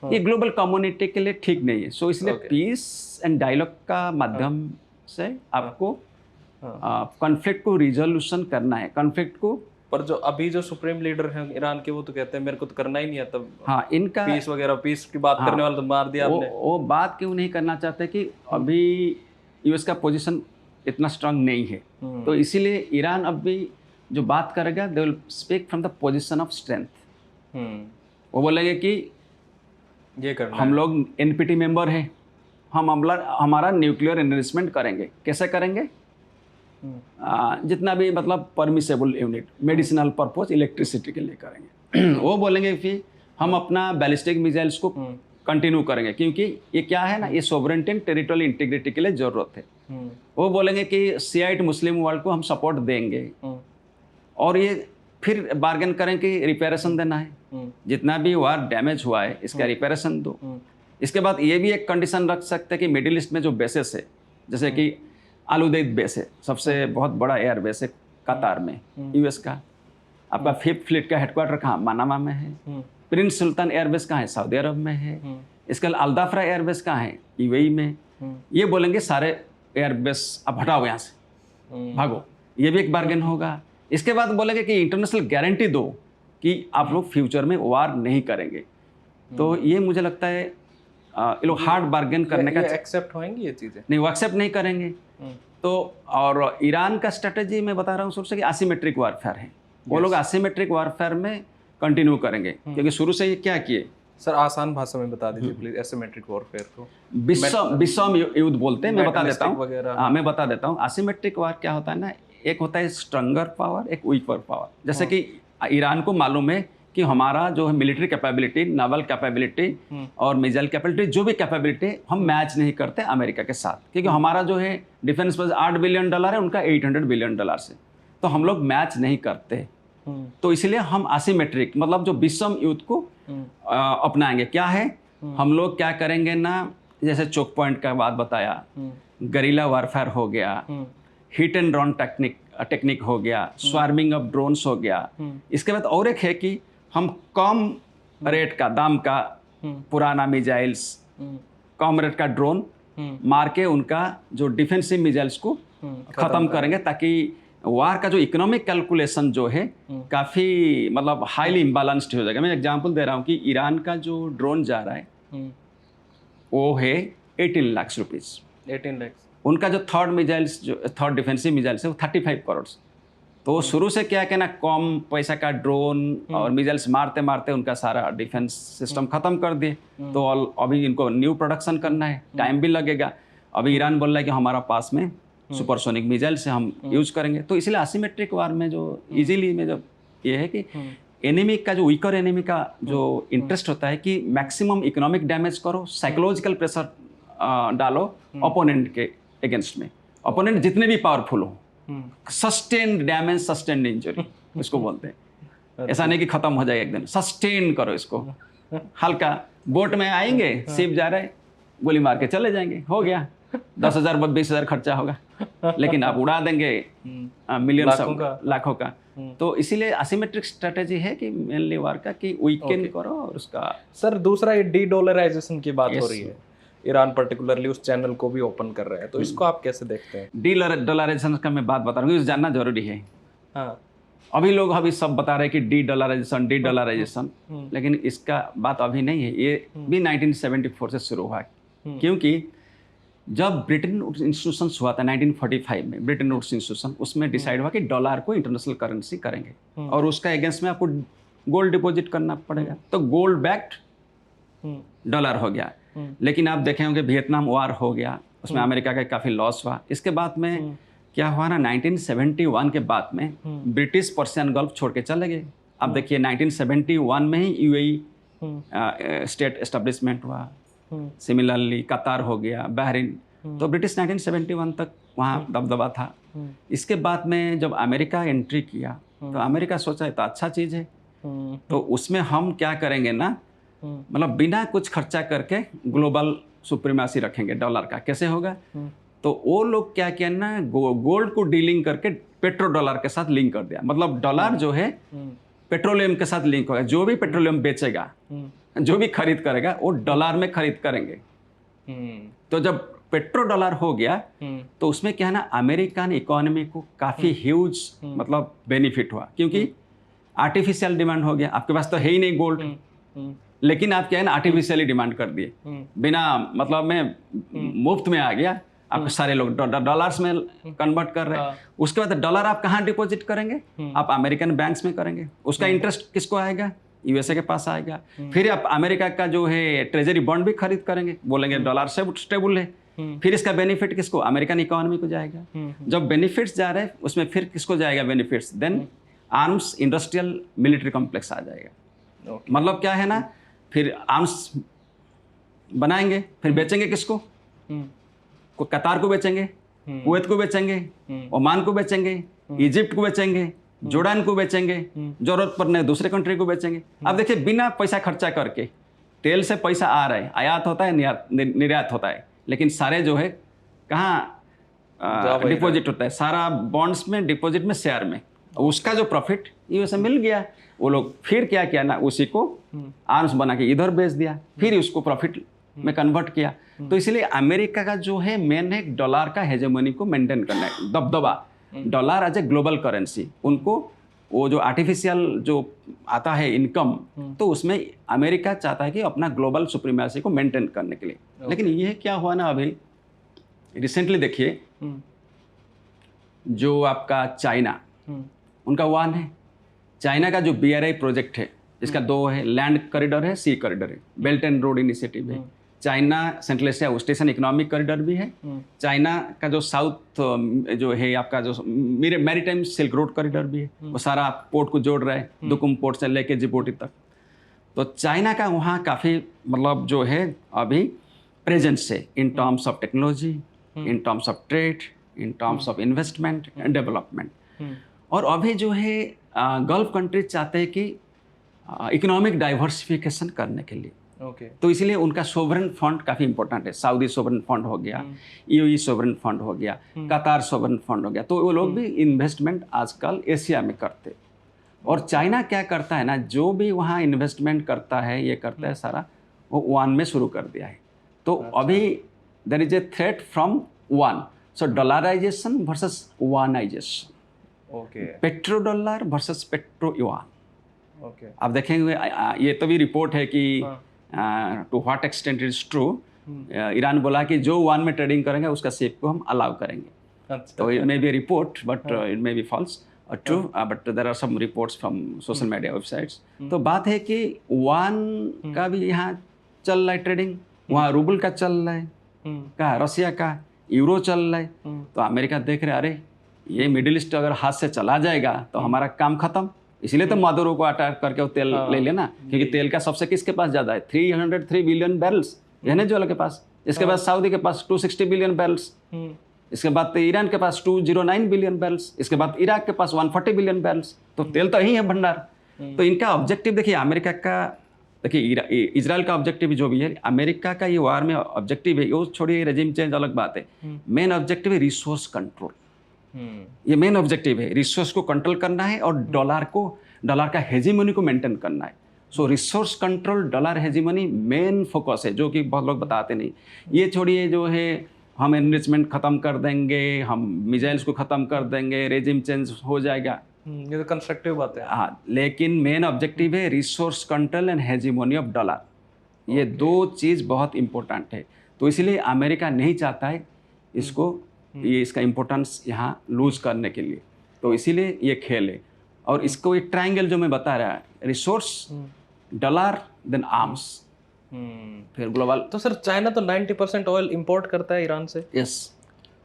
ये ग्लोबल कम्युनिटी के लिए ठीक नहीं है। सो इसलिए पीस एंड डायलॉग का माध्यम से आपको कॉन्फ्लिक्ट को रिजोल्यूशन करना है, कॉन्फ्लिक्ट को। पर जो अभी जो सुप्रीम लीडर हैं ईरान के, वो तो कहते हैं मेरे को तो करना ही नहीं है, तब हाँ, इनका पीस वगैरह, पीस की बात करने वाला तो मार दिया आपने। वो बात क्यों नहीं करना चाहते कि अभी यूएस का पोजीशन इतना स्ट्रांग नहीं है, तो इसीलिए ईरान अब भी जो बात करेगा they will speak from the position of strength. वो बोलेंगे कि ये करना हम लोग एनपीटी मेंबर हैं, हमारा न्यूक्लियर एनरिचमेंट करेंगे। कैसे करेंगे? जितना भी मतलब permissible unit, medicinal purpose, electricity के लिए करेंगे। वो बोलेंगे कि हम अपना बैलिस्टिक मिसाइल्स को कंटिन्यू करेंगे, क्योंकि ये क्या है ना, ये सोवरेनिटी एंड टेरिटोरियल इंटीग्रिटी के लिए ज़रूरत है। वो बोलेंगे कि शियाइट मुस्लिम वर्ल्ड को हम सपोर्ट देंगे, और ये फिर बार्गेन करें कि रिपेरेशन देना है, जितना भी वार डैमेज हुआ है इसका रिपेरेशन दो। इसके बाद ये भी एक कंडीशन रख सकते हैं कि मिडिल ईस्ट में जो बेसेस है, जैसे कि आलुदैद बेस है, सबसे बहुत बड़ा एयर बेस है कतार में यूएस का। आपका 5th फ्लीट का हेडक्वार्टर कहाँ? मनामा में है। प्रिंस सुल्तान एयरबेस कहाँ है? सऊदी अरब में है। इसके अलावा अल्दाफ्रा एयरबेस कहाँ है? यूएई में। ये बोलेंगे सारे एयरबेस आप हटाओ यहाँ से, भागो। ये भी एक बार्गेन होगा। इसके बाद बोलेंगे कि इंटरनेशनल गारंटी दो कि आप लोग फ्यूचर में वार नहीं करेंगे। तो ये मुझे लगता है ये लोग हार्ड बार्गेन करने का एक्सेप्ट होंगी ये चीज़ें? नहीं, वो एक्सेप्ट नहीं करेंगे। तो और ईरान का स्ट्रेटेजी मैं बता रहा हूँ शुरू से कि एसिमेट्रिक वारफेयर है। वो लोग एसिमेट्रिक वारफेयर में कंटिन्यू करेंगे, क्योंकि शुरू से ये क्या किए। सर आसान भाषा में बता दीजिए प्लीज एसिमेट्रिक वॉरफेयर को। विषम युद्ध बोलते हैं, मैं बता देता हूँ। वगैरह मैं बता देता हूँ। एसिमेट्रिक वार क्या होता है ना, एक होता है स्ट्रॉन्गर पावर, एक वीकर पावर। जैसे कि ईरान को मालूम है कि हमारा जो है मिलिट्री कैपेबिलिटी, नावल कैपेबिलिटी और मिसाइल कैपेबिलिटी, जो भी कैपेबिलिटी हम मैच नहीं करते अमेरिका के साथ, क्योंकि हमारा जो है डिफेंस बजट $8 बिलियन है, उनका $800 बिलियन से, तो हम लोग मैच नहीं करते। तो इसलिए हम एसिमेट्रिक मतलब जो विषम युद्ध को अपनाएंगे। क्या है, हम लोग क्या करेंगे ना, जैसे चोक पॉइंट का बात बताया, गरिला वारफेयर हो गया, हिट एंड रन टेक्निक हो गया, स्वार्मिंग ऑफ ड्रोन्स हो गया। इसके बाद और एक है कि हम कम रेट का, दाम का पुराना मिसाइल्स, कम रेट का ड्रोन मार के उनका जो डिफेंसिव मिसाइल्स को खत्म करेंगे, ताकि वार का जो इकोनॉमिक कैलकुलेशन जो है काफ़ी मतलब हाईली इम्बैलेंस्ड हो जाएगा। मैं एग्जांपल दे रहा हूँ कि ईरान का जो ड्रोन जा रहा है वो है 18 लाख रुपीज़। 18 लाख। उनका जो थर्ड डिफेंसिव मिसाइल्स है वो 35 करोड़। तो शुरू से क्या कहना, कम पैसा का ड्रोन और मिसाइल्स मारते मारते उनका सारा डिफेंस सिस्टम खत्म कर दिए। तो अभी इनको न्यू प्रोडक्शन करना है, टाइम भी लगेगा। अभी ईरान बोल रहा है कि हमारा पास में सुपरसोनिक मिसाइल से हम यूज करेंगे। तो इसलिए एसिमेट्रिक वार में जो इजीली में जब ये है कि एनिमी का जो वीकर एनिमी का जो इंटरेस्ट होता है कि मैक्सिमम इकोनॉमिक डैमेज करो, साइकोलॉजिकल प्रेशर डालो ओपोनेंट के अगेंस्ट में। ओपोनेंट जितने भी पावरफुल हो, सस्टेन्ड डैमेज, सस्टेन्ड इंजरी इसको बोलते हैं। ऐसा नहीं कि खत्म हो जाए एक दिन, सस्टेन करो इसको। हल्का बोट में आएंगे, शिप जा रहे, गोली मार के चले जाएंगे, हो गया। 10,000 20,000 खर्चा होगा, लेकिन आप उड़ा देंगे मिलियंस लाखों का। तो इसीलिए एसिमेट्रिक स्ट्रेटेजी है कि मेनली वार का कि वीकेंड करो और उसका। सर दूसरा ये डी डॉलराइजेशन की बात हो रही है, ईरान पर्टिकुलरली उस चैनल को भी ओपन कर रहे हैं, तो इसको आप कैसे देखते हैं? डी डॉलराइजेशन का मैं बात बता रहा हूँ, जानना जरूरी है। हाँ, अभी सब बता रहे हैं कि डी डॉलराइजेशन, लेकिन इसका बात अभी नहीं है। ये भी 1974 से शुरू हुआ, क्योंकि जब ब्रिटेन इंस्टीट्यूशन हुआ था 1945 में, ब्रिटेन वुड्स इंस्टीट्यूशन, उसमें डिसाइड हुआ कि डॉलर को इंटरनेशनल करेंसी करेंगे और उसका अगेंस्ट में आपको गोल्ड डिपॉजिट करना पड़ेगा। तो गोल्ड बैक्ड डॉलर हो गया। लेकिन आप देखे होंगे वियतनाम वार हो गया, उसमें अमेरिका का काफ़ी लॉस हुआ। इसके बाद में क्या हुआ ना, 1971 के बाद में ब्रिटिश पर्शियन गल्फ छोड़ के चले गए। अब देखिए 1971 में ही यूएई स्टेट एस्टेब्लिशमेंट हुआ। सिमिलरली कतार हो गया, बहरीन। तो ब्रिटिश 1971 तक वहाँ दबदबा था। इसके बाद में जब अमेरिका एंट्री किया तो अमेरिका सोचा तो अच्छा चीज़ है, तो उसमें हम क्या करेंगे ना, मतलब बिना कुछ खर्चा करके ग्लोबल सुप्रीमेसी रखेंगे डॉलर का। कैसे होगा? तो वो लोग क्या किया ना, गोल्ड को डीलिंग करके पेट्रो डॉलर के साथ लिंक कर दिया। मतलब डॉलर जो है पेट्रोलियम के साथ लिंक होगा। जो भी पेट्रोलियम बेचेगा, जो भी खरीद करेगा, वो डॉलर में खरीद करेंगे। तो जब पेट्रो डॉलर हो गया तो उसमें क्या है ना, अमेरिकन इकोनॉमी को काफ़ी ह्यूज मतलब बेनिफिट हुआ, क्योंकि आर्टिफिशियल डिमांड हो गया। आपके पास तो है ही नहीं गोल्ड, लेकिन आप क्या है ना आर्टिफिशियली डिमांड कर दिए, बिना मतलब में मुफ्त में आ गया। आपके सारे लोग डॉलर्स में कन्वर्ट कर रहे हैं। उसके बाद डॉलर आप कहाँ डिपॉजिट करेंगे? आप अमेरिकन बैंक्स में करेंगे। उसका इंटरेस्ट किसको आएगा? यूएसए के पास आएगा। फिर आप अमेरिका का जो है ट्रेजरी बॉन्ड भी खरीद करेंगे, बोलेंगे डॉलर से स्टेबल है। फिर इसका बेनिफिट किसको? अमेरिकन इकोनॉमी को जाएगा। जब बेनिफिट्स जा रहे हैं उसमें फिर किसको जाएगा benefits? Then arms industrial military complex आ जाएगा। मतलब क्या है ना, फिर आर्म्स बनाएंगे, फिर बेचेंगे किसको? कतार को बेचेंगे, कुवैत को बेचेंगे, ओमान को बेचेंगे, इजिप्ट को बेचेंगे, जोर्डान को बेचेंगे, जरूरत पड़ने दूसरे कंट्री को बेचेंगे। अब देखिए, बिना पैसा खर्चा करके तेल से पैसा आ रहा है, आयात होता है, निर्यात होता है, लेकिन सारे जो है कहाँ डिपॉजिट होता है? सारा बॉन्ड्स में, डिपॉजिट में, शेयर में। उसका जो प्रॉफिट यूएसए मिल गया, वो लोग फिर क्या किया ना, उसी को आर्म्स बना के इधर बेच दिया, फिर उसको प्रॉफिट में कन्वर्ट किया। तो इसलिए अमेरिका का जो है मेन है डॉलर का हेजेमनी को मेंटेन करना है, दबदबा। Dollar as a global currency, उनको वो जो आर्टिफिशियल जो आता है इनकम, तो उसमें अमेरिका चाहता है कि अपना ग्लोबल सुप्रीमेसी को मेंटेन करने के लिए। लेकिन ये क्या हुआ ना, अभी रिसेंटली देखिए, जो आपका चाइना, उनका वन है। चाइना का जो BRI प्रोजेक्ट है, इसका दो है, लैंड कॉरिडोर है, सी कॉरिडोर है, बेल्ट एंड रोड इनिशिएटिव है। China Central Asia West Asian economic corridor भी है। चाइना का जो साउथ जो है आपका जो मैरीटाइम सिल्क रोड कॉरिडोर भी है, वो सारा पोर्ट को जोड़ रहा है, दुकुम पोर्ट से लेके जिबूटी तक। तो चाइना का वहाँ काफ़ी मतलब जो है अभी प्रेजेंस है in terms of technology, in terms of trade, in terms of investment and development. और अभी जो है गल्फ कंट्रीज चाहते हैं कि इकोनॉमिक डाइवर्सिफिकेशन करने के लिए। तो इसलिए उनका सोवरेन फंड काफ़ी इंपॉर्टेंट है। सऊदी सोवरेन फंड हो गया, यूएई सोवरेन फंड हो गया, कतार सोवरेन फंड हो गया। तो वो लोग भी इन्वेस्टमेंट आजकल एशिया में करते। और चाइना क्या करता है ना, जो भी वहाँ इन्वेस्टमेंट करता है, ये करता है सारा, वो वन में शुरू कर दिया है। तो अभी there is a threat from yuan, so dollarization versus yuanization, petro dollar versus petro yuan. आप देखेंगे, ये तो भी रिपोर्ट है कि to what extent is true, Iran बोला कि जो वन में ट्रेडिंग करेंगे उसका सेप को हम अलाउ करेंगे। तो it may be report but it may be false और true, but there are some reports from social media websites. तो बात है कि वन का भी यहाँ चल रहा है ट्रेडिंग, वहाँ रूबल का चल रहा है, का रसिया का यूरो चल रहा है। तो अमेरिका देख रहे, अरे ये मिडिल ईस्ट अगर हाथ से चला जाएगा तो हमारा काम खत्म। इसलिए तो मादुरो को अटैक करके वो तेल ले लेना, क्योंकि तेल का सबसे किसके पास ज़्यादा है? 303 बिलियन बैरल्स वेनेजुएला के पास, इसके बाद सऊदी के पास 260 बिलियन बैरल्स, इसके बाद ईरान के पास 209 बिलियन बैरल्स, इसके बाद इराक के पास 140 बिलियन बैरल्स। तो तेल तो यही है भंडार। तो इनका ऑब्जेक्टिव देखिए, अमेरिका का देखिए, इजराइल का ऑब्जेक्टिव जो भी है, अमेरिका का ये वार में ऑब्जेक्टिव है, वो छोड़िए रेजिम चेंज अलग बात है, मेन ऑब्जेक्टिव है रिसोर्स कंट्रोल। ये मेन ऑब्जेक्टिव है, रिसोर्स को कंट्रोल करना है और डॉलर का हेजिमनी को मेंटेन करना है। So resource control, dollar hegemony main focus है, जो कि बहुत लोग बताते नहीं। ये छोड़िए जो है हम एनरिचमेंट खत्म कर देंगे, हम मिसाइल्स को खत्म कर देंगे, रेजिम चेंज हो जाएगा, ये तो कंस्ट्रक्टिव बात है। हाँ, लेकिन मेन ऑब्जेक्टिव है resource control and hegemony of dollar. ये दो चीज़ बहुत इंपॉर्टेंट है। तो इसलिए अमेरिका नहीं चाहता है इसको, ये इसका इम्पोर्टेंस यहाँ लूज करने के लिए। तो इसीलिए ये खेल है। और इसको एक ट्रायंगल जो मैं बता रहा है, रिसोर्स, डॉलर, देन आर्म्स, फिर ग्लोबल। तो सर चाइना तो 90% ऑयल इंपोर्ट करता है ईरान से। यस।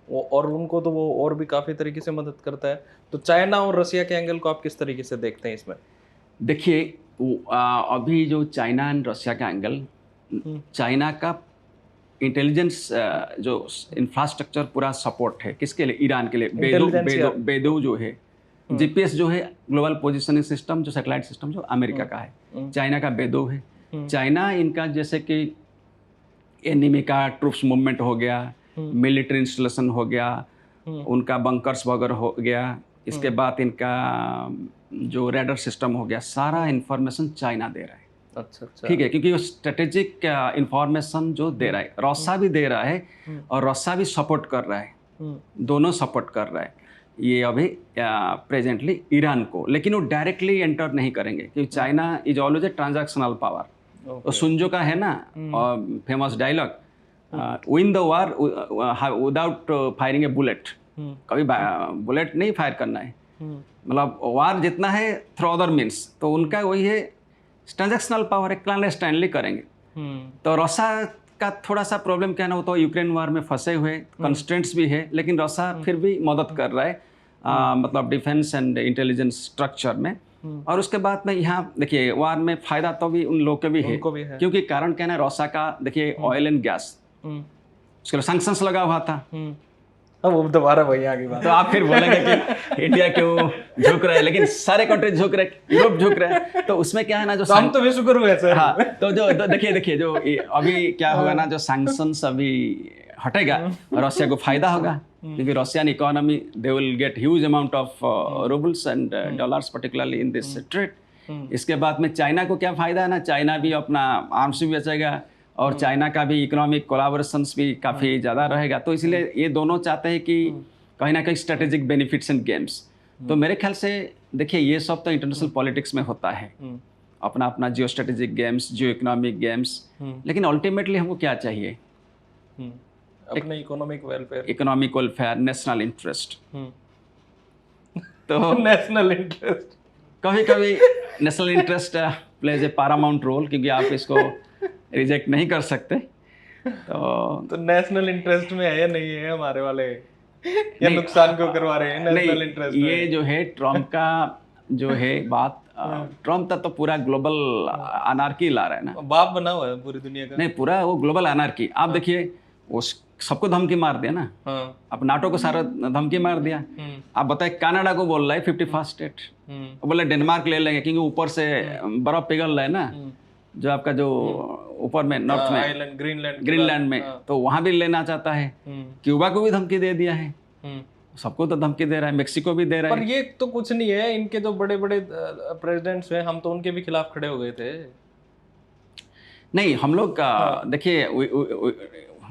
और उनको तो वो और भी काफ़ी तरीके से मदद करता है। तो चाइना और रसिया के एंगल को आप किस तरीके से देखते हैं इसमें? देखिए, अभी जो चाइना एंड रसिया का एंगल, चाइना का इंटेलिजेंस जो इंफ्रास्ट्रक्चर पूरा सपोर्ट है किसके लिए? ईरान के लिए। बेदो जो है, GPS जो है, ग्लोबल पोजिशनिंग सिस्टम, जो सैटेलाइट सिस्टम जो अमेरिका का है, चाइना का बेदो है। चाइना इनका जैसे कि एनिमी का ट्रूप्स मूवमेंट हो गया, मिलिट्री इंस्टॉलेशन हो गया, उनका बंकर्स वगैरह हो गया, इसके बाद इनका जो रेडर सिस्टम हो गया, सारा इंफॉर्मेशन चाइना दे रहा है। अच्छा अच्छा। ठीक है, क्योंकि वो स्ट्रेटेजिक इंफॉर्मेशन जो दे रहा है, रॉसा भी दे रहा है और रॉसा भी सपोर्ट कर रहा है, दोनों सपोर्ट कर रहा है ये अभी प्रेजेंटली ईरान को, लेकिन वो डायरेक्टली एंटर नहीं करेंगे क्योंकि China is always a transactional power. तो सुंजो का है ना famous dialogue, win the war without firing a bullet, कभी बुलेट नहीं फायर करना है, मतलब वार जितना है थ्रू अदर मीन्स। तो उनका वही है, ट्रांजैक्शनल पावर है, क्लैंडस्टाइनली करेंगे। तो रसा का थोड़ा सा प्रॉब्लम क्या है ना, वो तो यूक्रेन वार में फंसे हुए, कंस्ट्रेंट्स भी है, लेकिन रसा फिर भी मदद कर रहा है मतलब डिफेंस एंड इंटेलिजेंस स्ट्रक्चर में। और उसके बाद में यहाँ देखिए वार में फायदा तो भी उन लोग के भी है, क्योंकि कारण क्या है ना, रसा का देखिए ऑयल एंड गैस, उसके लिए सैंक्शंस लगा हुआ था। अब वो दोबारा वही आ गई बात। तो आप फिर बोलेंगे कि इंडिया क्यों झुक रहा है, लेकिन सारे कंट्री झुक रहे, यूरोप झुक रहे हैं। तो उसमें क्या है ना, जो तो हम तो विश्वगुरु हैं सर। हाँ, तो जो देखिए जो अभी क्या होगा ना, जो सैंक्शंस अभी हटेगा रशिया को फायदा होगा, क्योंकि Russian economy they will get huge amount of roubles and dollars particularly in this trade. इसके बाद में चाइना को क्या फायदा है ना, चाइना भी अपना आर्म्स भी बेचेगा और चाइना का भी इकोनॉमिक कोलैबोरेशंस भी काफ़ी ज़्यादा रहेगा। तो इसलिए ये दोनों चाहते हैं कि कहीं ना कहीं स्ट्रेटेजिक बेनिफिट्स एंड गेम्स। तो मेरे ख्याल से देखिए ये सब तो इंटरनेशनल पॉलिटिक्स में होता है, अपना अपना geostrategic games, geoeconomic games, लेकिन अल्टीमेटली हमको क्या चाहिए, अपने इकोनॉमिक वेलफेयर, नेशनल इंटरेस्ट। तो नेशनल इंटरेस्ट, कभी कभी national interest plays a paramount role, क्योंकि आप इसको रिजेक्ट नहीं कर सकते। तो नेशनल इंटरेस्ट में है या नहीं है हमारे वाले, या नुकसान क्यों करवा रहे हैं नेशनल इंटरेस्ट? ये जो है ट्रम्प का जो है बात, ट्रम्प तो पूरा ग्लोबल अनार्की ला रहा है ना, बाप बना हुआ है पूरी दुनिया का। नहीं, पूरा वो ग्लोबल अनार्की। आप देखिए वो सबको धमकी मार दिया ना, अब नाटो को सारा धमकी मार दिया। आप बताए कनाडा को बोल रहा है 51st स्टेट, बोले डेनमार्क ले लेंगे क्योंकि ऊपर से बर्फ पिघल रहा है ना, जो आपका जो ऊपर में नॉर्थ में ग्रीनलैंड में, तो वहां भी लेना चाहता है। क्यूबा को भी धमकी दे दिया है, सबको तो धमकी दे रहा है, मेक्सिको भी दे रहा है। पर ये तो कुछ नहीं है, इनके जो बड़े बड़े प्रेसिडेंट्स हैं, हम तो उनके भी खिलाफ खड़े हो गए थे। नहीं, हम लोग देखिए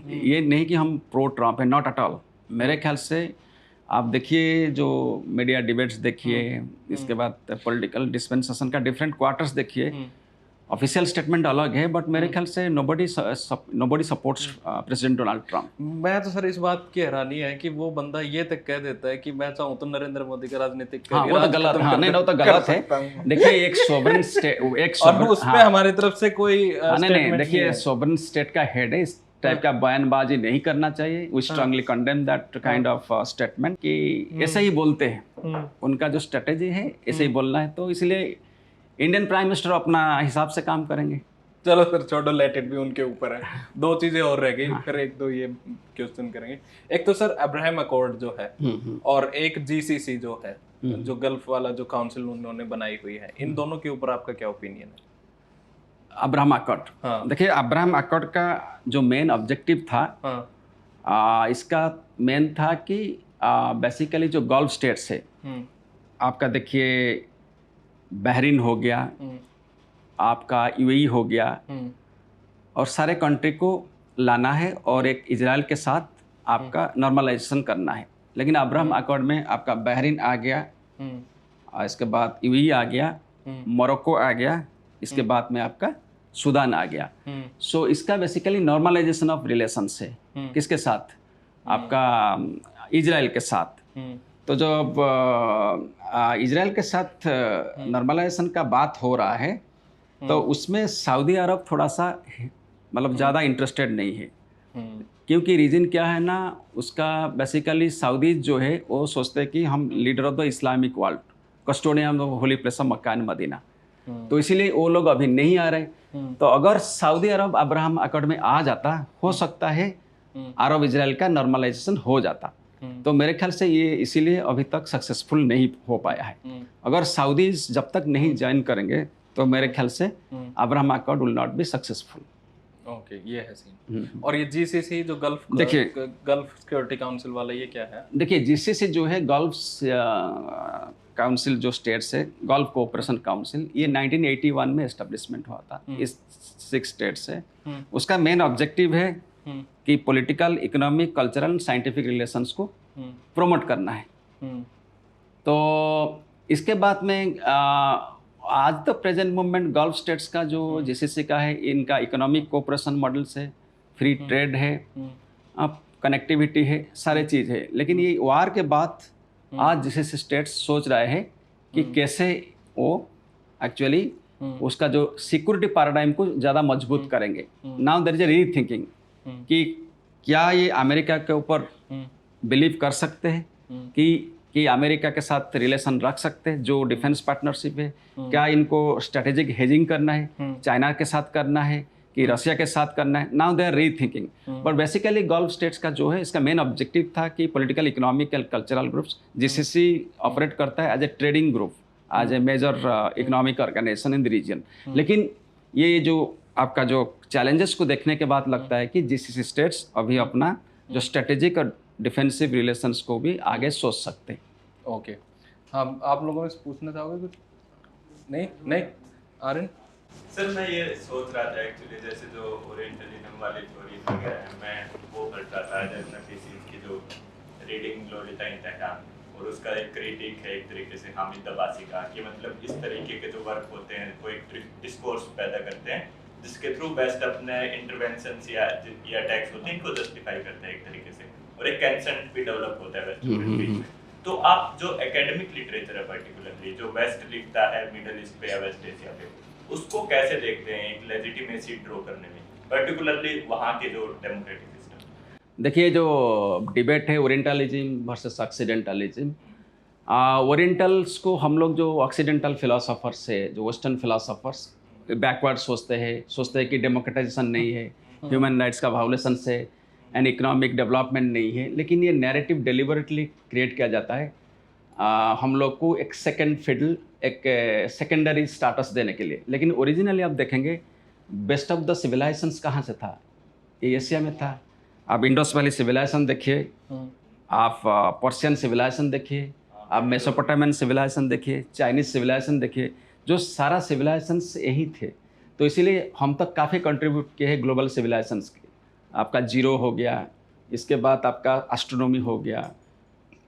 ये नहीं कि हम प्रो ट्रम्प है, नॉट एट ऑल। मेरे ख्याल से आप देखिए जो मीडिया डिबेट्स देखिए, इसके बाद पॉलिटिकल डिस्पेंसेशन का डिफरेंट क्वार्टर्स देखिए, ऑफिशियल स्टेटमेंट अलग है, बट मेरे ख्याल से nobody supports president Donald Trump. मैं तो सर इस बात की हैरानी है कि वो बंदा ये तक कह देता है कि मैं चाहूँ तो नरेंद्र मोदी का राजनीतिक हाँ, वो तो गलत, हाँ नहीं, वो तो गलत है। देखिए एक सोवरेन स्टेट, और उस पे हमारे तरफ से कोई नहीं, देखिए सोवरेन स्टेट का हेड है, इस टाइप का बयानबाजी नहीं करना चाहिए। We strongly condemn that kind of statement कि ऐसे ही बोलते हैं, उनका जो स्ट्रेटेजी है ऐसे ही बोलना है। तो इसलिए इंडियन प्राइम मिनिस्टर अपना हिसाब से काम करेंगे। चलो सर छोड़ो, लेट इट भी उनके ऊपर है। दो चीजें और रह गई, फिर एक दो ये क्वेश्चन करेंगे। एक तो सर अब्राहम अकॉर्ड जो है, और एक जीसीसी जो है, जो गल्फ वाला जो काउंसिल उन्होंने बनाई हुई है, इन दोनों के ऊपर आपका क्या ओपिनियन है? अब्राहम अकॉर्ड, देखिए अब्राहम अकॉर्ड का जो मेन ऑब्जेक्टिव था, इसका मेन था कि बेसिकली जो गल्फ स्टेट्स है, आपका देखिए बहरीन हो गया, आपका यूएई हो गया, और सारे कंट्री को लाना है और एक इजराइल के साथ आपका नॉर्मलाइजेशन करना है। लेकिन अब्राहम अकॉर्ड में आपका बहरीन आ गया, इसके बाद यूएई आ गया, मोरक्को आ गया, इसके बाद में आपका सूडान आ गया। सो इसका बेसिकली नॉर्मलाइजेशन ऑफ रिलेशंस है, किसके साथ? आपका इजराइल के साथ। तो जब इजराइल के साथ नॉर्मलाइजेशन का बात हो रहा है, तो उसमें सऊदी अरब थोड़ा सा मतलब ज़्यादा इंटरेस्टेड नहीं है, क्योंकि रीज़न क्या है ना, उसका बेसिकली सऊदी जो है वो सोचते हैं कि हम leader of the Islamic world, custodian of holy place of Mecca and Medina, तो इसीलिए वो लोग अभी नहीं आ रहे। तो अगर सऊदी अरब अब्राहम अकॉर्ड में आ जाता, हो सकता है अरब इजराइल का नॉर्मलाइजेशन हो जाता। तो मेरे ख्याल से ये इसीलिए अभी तक सक्सेसफुल नहीं हो पाया है। अगर सऊदी जब तक नहीं ज्वाइन करेंगे तो मेरे ख्याल से Abraham accord will not be successful. Okay, ये है सीन। और ये जीसीसी जो गल्फ, देखिए गल्फ सिक्योरिटी काउंसिल वाला, ये क्या है? देखिए जीसीसी जो है गल्फ काउंसिल जो स्टेट्स है, गल्फ कोऑपरेशन काउंसिल, ये 1981 में एस्टेब्लिशमेंट हुआ था। इस 6 स्टेट से उसका मेन ऑब्जेक्टिव है कि political, economic, cultural and scientific relations को प्रमोट करना है। तो इसके बाद में आज the present movement gulf states का जो जीसीसी का है, इनका इकोनॉमिक कोऑपरेशन मॉडल्स है, फ्री ट्रेड है, कनेक्टिविटी है, सारे चीज़ है। लेकिन ये वार के बाद आज जीसीसी स्टेट्स सोच रहे हैं कि कैसे वो एक्चुअली उसका जो सिक्योरिटी पैराडाइम को ज़्यादा मजबूत करेंगे। नाउ देयर इज अ री थिंकिंग कि क्या ये अमेरिका के ऊपर बिलीव कर सकते हैं कि अमेरिका के साथ रिलेशन रख सकते हैं, जो डिफेंस पार्टनरशिप है, क्या इनको स्ट्रेटेजिक हेजिंग करना है, चाइना के साथ करना है कि रशिया के साथ करना है। Now they are rethinking. But basically Gulf states का जो है, इसका मेन ऑब्जेक्टिव था कि political, economic and cultural groups, GCC operate करता है as a trading group, as a major economic organisation in the region. लेकिन ये जो आपका जो चैलेंजेस को देखने के बाद लगता है कि जीसीसी स्टेट्स अभी अपना जो स्ट्रेटेजिक और डिफेंसिव रिलेशंस को भी आगे सोच सकते हैं। ओके, हाँ, आप लोगों में से पूछना चाहोगे कुछ? नहीं आर्यन? सर मैं ये सोच रहा था एक्चुअली, जैसे जो ओरिएंटलिज्म वाली थ्योरी वगैरह है, मैं वो पढ़ रहा था जैसे थीसिस की जो रीडिंग लोलिता इंतकाम, और उसका एक क्रिटिक है एक तरीके से हामिद अब्बासी का, कि मतलब इस तरीके के जो वर्क होते हैं वो एक डिस्कोर्स पैदा करते हैं जिसके थ्रू वेस्ट अपने इंटरवेंशंस या अटैक्स होते हैं इनको जस्टिफाई करते हैं एक तरीके से, और एक कंसेंट भी डेवलप होता है वेस्ट के बीच में। तो आप जो एकेडमिक लिटरेचर है पर्टिकुलरली जो वेस्ट लिखता है मिडिल ईस्ट पे या वेस्ट एशिया पे, उसको कैसे देखते हैं एक लेजिटिमेसी ड्रॉ करने में, पर्टिकुलरली वहाँ के जो डेमोक्रेटिक सिस्टम? देखिए, जो डिबेट है ओरिएंटलिज्म वर्सेस ऑक्सीडेंटलिज्म, ओरिएंटल्स को हम लोग जो ऑक्सीडेंटल फिलोसोफर्स है, जो वेस्टर्न फिलोसोफर्स बैकवर्ड सोचते हैं कि डेमोक्रेटाइजेशन नहीं है, ह्यूमन राइट्स का वायोलेशन है एंड इकोनॉमिक डेवलपमेंट नहीं है। लेकिन ये नैरेटिव डेलिबरेटली क्रिएट किया जाता है हम लोग को एक सेकंड फिडल, एक सेकेंडरी स्टाटस देने के लिए। लेकिन ओरिजिनली आप देखेंगे बेस्ट ऑफ द सिविलाइजेशंस कहाँ से था? ये एशिया में था। आप इंडस वैली सिविलाइजेशन देखिए, आप पर्शियन सिविलाइजेशन देखिए, आप मेसोपोटामियन सिविलाइजेशन देखिए, चाइनीज सिविलाइजेशन देखिए, जो सारा सिविलाइजेशंस यही थे। तो इसीलिए हम तक काफ़ी कंट्रीब्यूट किए हैं ग्लोबल सिविलाइजेशंस के। आपका जीरो हो गया, इसके बाद आपका एस्ट्रोनॉमी हो गया,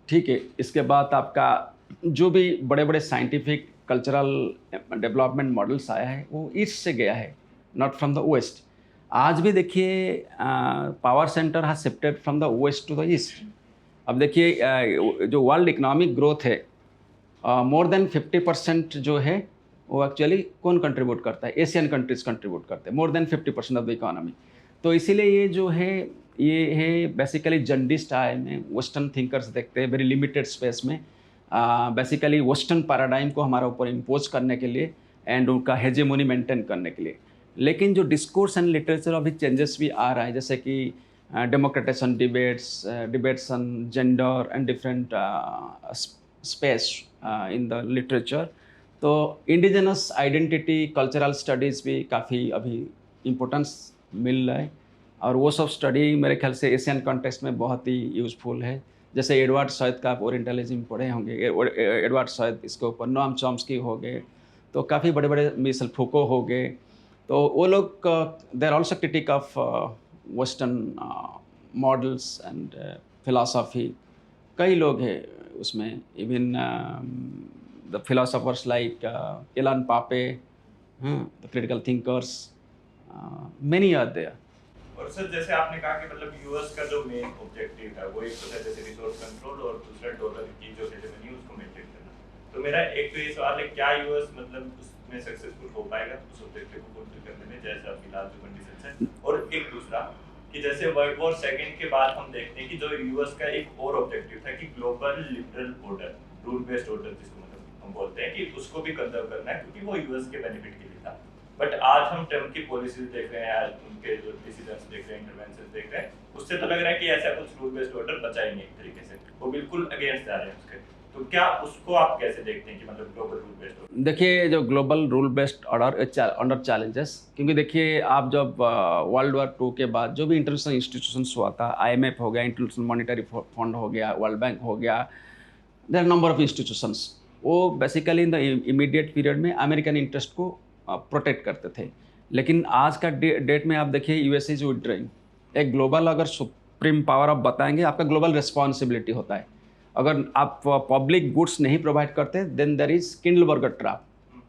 ठीक है, इसके बाद आपका जो भी बड़े बड़े साइंटिफिक कल्चरल डेवलपमेंट मॉडल्स आया है वो ईस्ट से गया है, नॉट फ्रॉम द वेस्ट। आज भी देखिए power centre has shifted from the west to the east. अब देखिए जो वर्ल्ड इकोनॉमिक ग्रोथ है, मोर देन 50% जो है वो एक्चुअली कौन कंट्रीब्यूट करता है? एशियन कंट्रीज कंट्रीब्यूट करते हैं, more than 50% of the economy. तो इसीलिए ये जो है ये है बेसिकली जंडिस्ट आय में वेस्टर्न थिंकर्स देखते हैं वेरी लिमिटेड स्पेस में, बेसिकली वेस्टर्न पैराडाइम को हमारे ऊपर इम्पोज करने के लिए एंड उनका हेजेमोनी मेंटेन करने के लिए। लेकिन जो डिस्कोर्स एंड लिटरेचर अभी चेंजेस भी आ रहा है, जैसे कि democratisation debates on gender and different space in the literature. तो इंडिजिनस आइडेंटिटी, कल्चरल स्टडीज़ भी काफ़ी अभी इम्पोर्टेंस मिल रहा है, और वो सब स्टडी मेरे ख्याल से एशियन कॉन्टेक्स्ट में बहुत ही यूज़फुल है। जैसे एडवर्ड सैयद का आप ओरिएंटलिज्म पढ़े होंगे, एडवर्ड सैयद इसके ऊपर, नोआम चॉम्स्की हो गए, तो काफ़ी बड़े बड़े मिशेल फूको हो गए। तो वो लोग they are also critic of western models and philosophy. कई लोग हैं उसमें, even the philosophers like Ilan Pappe, the critical thinkers, many are there. और सर जैसे आपने कहा कि मतलब यूएस का जो मेन ऑब्जेक्टिव है वो एक तो है जैसे रिसोर्स कंट्रोल और दूसरा डॉलर की जो हेजेमनी उसको मेंटेन करना। तो मेरा एक तो ये सवाल है, क्या यूएस मतलब उसमें सक्सेसफुल हो पाएगा उस ऑब्जेक्टिव को फुलफिल करने में जैसा फिलहाल जो कंडीशंस है? और एक दूसरा कि जैसे वर्ल्ड वॉर सेकंड के बाद हम देखते हैं कि जो यूएस का एक और ऑब्जेक्टिव था कि global liberal order, rule based order जिसको मतलब हम बोलते हैं, कि उसको भी कंजर्व करना है क्योंकि वो यूएस के बेनिफिट के लिए था। बट आज हम ट्रम्प की पॉलिसीज देख रहे हैं, आज उनके जो डिसीजंस देख रहे हैं, इंटरवेंशंस देख रहे हैं, उससे तो लग रहा है कि ऐसा कुछ रूल बेस्ड ऑर्डर बचा ही नहीं एक तरीके से, वो बिल्कुल अगेंस्ट जा रहे हैं उसके। तो क्या उसको आप कैसे देखते हैं कि मतलब ग्लोबल रूल बेस्ड ऑर्डर? देखिए, जो global rule based order under challenges, क्योंकि देखिए आप जब वर्ल्ड वॉर 2 के बाद जो भी इंटरनेशनल इंस्टीट्यूशंस हुआ था, IMF हो गया, इंटरनेशनल मॉनिटरी फंड हो गया, वर्ल्ड बैंक हो गया, there are number of institutions, वो basically in the immediate period में अमेरिकन इंटरेस्ट को प्रोटेक्ट करते थे। लेकिन आज का डेट में आप देखिए यूएस इज विड्रॉइंग। एक ग्लोबल अगर सुप्रीम पावर आप बताएंगे, आपका ग्लोबल रिस्पॉन्सिबिलिटी होता है। अगर आप पब्लिक गुड्स नहीं प्रोवाइड करते then there is Kindleberger trap,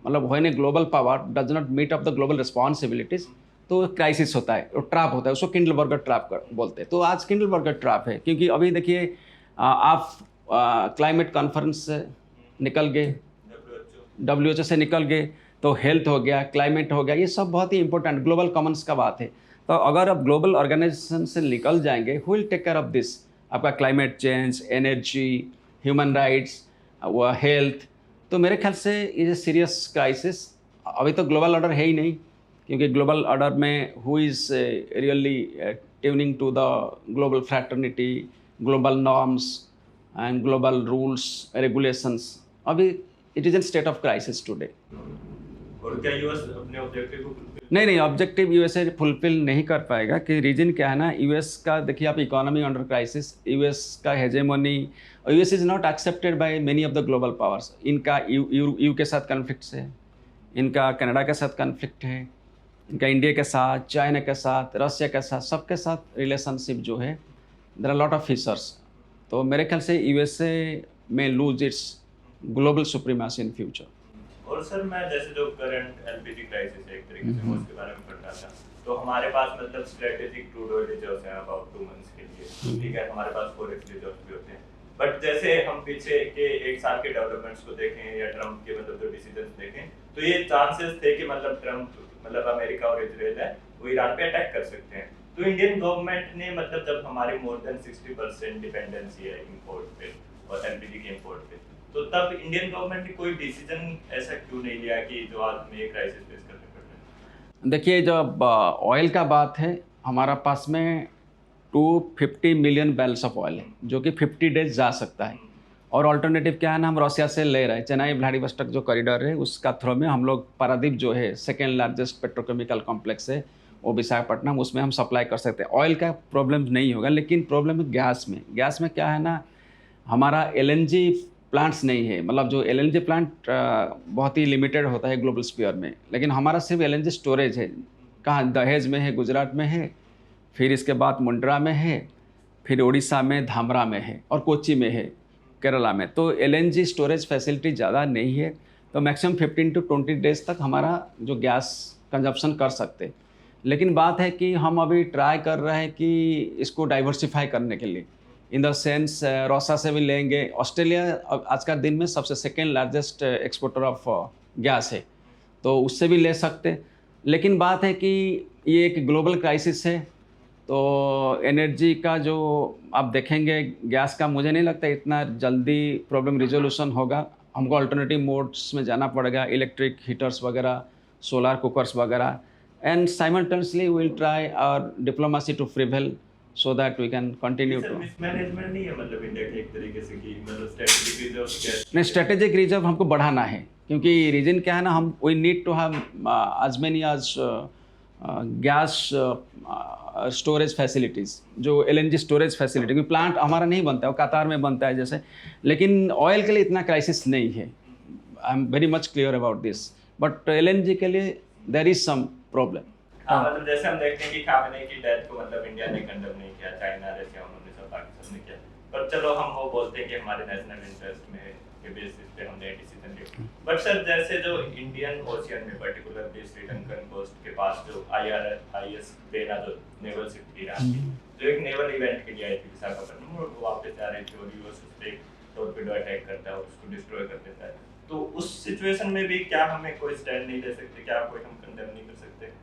मतलब when a global power does not meet up the global responsibilities तो क्राइसिस होता है, वो ट्रैप होता है, उसको किंडलबर्गर ट्रैप बोलते हैं। तो आज किंडलबर्गर ट्रैप है, क्योंकि अभी देखिए आप क्लाइमेट कॉन्फ्रेंस से निकल गए, WHO से निकल गए, तो हेल्थ हो गया, क्लाइमेट हो गया, ये सब बहुत ही इंपॉर्टेंट ग्लोबल कॉमन्स का बात है। तो अगर आप ग्लोबल ऑर्गेनाइजेशन से निकल जाएंगे, who will take care of this? आपका climate change, energy, human rights, health. तो मेरे ख्याल से ये सीरियस क्राइसिस अभी तो ग्लोबल ऑर्डर है ही नहीं, क्योंकि ग्लोबल ऑर्डर में who is really tuning to the global fraternity, global norms and global rules regulations. अभी it is in state of crisis today. और क्या यूएस अपने ऑब्जेक्टिव को नहीं, ऑब्जेक्टिव यूएसए फुलफिल नहीं कर पाएगा। कि रीजन क्या है ना, यूएस का देखिए आप इकोनॉमी अंडर क्राइसिस, यूएस का हेजेमोनी, और US is not accepted by many of the global powers. इनका यू के साथ कन्फ्लिक्ट है, इनका कनाडा के साथ कन्फ्लिक्ट है, इनका इंडिया के साथ, चाइना के साथ, रशिया के साथ, सबके साथ रिलेशनशिप जो है, there are lot of fissures. तो मेरे ख्याल से यूएसए में lose its global supremacy in future. और सर मैं जैसे जो करंट एलपीजी क्राइसिस है एक तरीके से मैं उसके बारे में पढ़ रहा था, तो हमारे पास मतलब स्ट्रेटेजिक क्रूड ऑयल रिजर्व्स हैं अबाउट 2 मंथ्स के लिए, ठीक है, हमारे पास फॉरेक्स रिजर्व्स भी होते हैं। बट जैसे हम पीछे के 1 साल के डेवलपमेंट्स को देखें या ट्रम्प के मतलब जो डिसीजंस देखें, तो ये चांसेस थे कि मतलब ट्रम्प मतलब अमेरिका और इजराइल है वो ईरान पे अटैक कर सकते हैं। तो इंडियन गवर्नमेंट ने मतलब जब हमारी मोर देन 60% डिपेंडेंसी है इंपोर्ट पे और एलपीजी के इंपोर्ट पे, तो तब इंडियन गवर्नमेंट ने कोई डिसीजन ऐसा क्यों नहीं लिया कि जो आज में ये क्राइसिस फेस करने पड़ रहा है? देखिए जब ऑयल का बात है, हमारा पास में 250 मिलियन बैरल्स ऑफ ऑयल है जो कि 50 डेज जा सकता है। और अल्टरनेटिव क्या है ना, हम रशिया से ले रहे हैं, चेन्नई व्लादिवोस्टोक जो कॉरिडोर है उसका थ्रू में हम लोग पारादीप जो है सेकेंड लार्जेस्ट पेट्रोकेमिकल कॉम्प्लेक्स है वो विशाखापट्टनम, उसमें हम सप्लाई कर सकते हैं। ऑयल का प्रॉब्लम नहीं होगा, लेकिन प्रॉब्लम है गैस में। गैस में क्या है ना, हमारा एलएनजी प्लांट्स नहीं है, मतलब जो एलएनजी प्लांट बहुत ही लिमिटेड होता है ग्लोबल स्फीयर में, लेकिन हमारा सिर्फ एलएनजी स्टोरेज है। कहाँ? दहेज में है, गुजरात में है, फिर इसके बाद मुंड्रा में है, फिर उड़ीसा में धामरा में है, और कोच्चि में है केरला में। तो एलएनजी स्टोरेज फैसिलिटी ज़्यादा नहीं है, तो मैक्सिमम 15 to 20 डेज तक हमारा जो गैस कंजप्शन कर सकते। लेकिन बात है कि हम अभी ट्राई कर रहे हैं कि इसको डाइवर्सिफाई करने के लिए, इन द सेंस रसिया से भी लेंगे। ऑस्ट्रेलिया आज का दिन में सबसे second largest exporter of gas है, तो उससे भी ले सकते। लेकिन बात है कि ये एक ग्लोबल क्राइसिस है, तो एनर्जी का जो आप देखेंगे गैस का, मुझे नहीं लगता इतना जल्दी प्रॉब्लम रिजोल्यूशन होगा। हमको अल्टरनेटिव मोड्स में जाना पड़ेगा, इलेक्ट्रिक हीटर्स वगैरह, सोलर कुकर्स वगैरह, and simultaneously we will try our diplomacy to prevail so that we can continue to mismanagement नहीं है मतलब इंडिया के एक तरीके से कि मतलब स्ट्रेटेजिक रिजर्व्स क्या नहीं, स्ट्रेटेजिक रिजर्व हमको बढ़ाना है, क्योंकि रीजन क्या है ना, हम we need to have as many as gas storage facilities, जो एलएनजी स्टोरेज फैसिलिटी, क्योंकि प्लांट हमारा नहीं बनता है, वो कतार में बनता है जैसे। लेकिन ऑयल के लिए इतना क्राइसिस नहीं है, I am very much clear about this, but LNG के लिए देयर इज सम प्रॉब्लम। हाँ, मतलब जैसे हम देखते हैं कि खामेनी की डेथ को मतलब इंडिया ने कंडेम नहीं किया, चाइना, रशिया, उन्होंने सब पाकिस्तान ने किया, पर चलो हम वो बोलते हैं कि हमारे नेशनल इंटरेस्ट में के बेसिस पे हमने डिसीजन लिया। बट सर जैसे जो इंडियन ओशियन में पर्टिकुलरली श्रीलंकन कोस्ट के पास जो IRIS देना जो नेवल शिप थी जो एक नेवल इवेंट के लिए आई थी विशाखापट्टनम, और वो वापस आ रही थी और यूएस उस पे टॉर्पेडो अटैक करता है और उसको डिस्ट्रॉय कर देता है, तो उस सिचुएशन में भी क्या हमें कोई स्टैंड नहीं ले सकते? क्या कोई हम कंडेम नहीं कर सकते?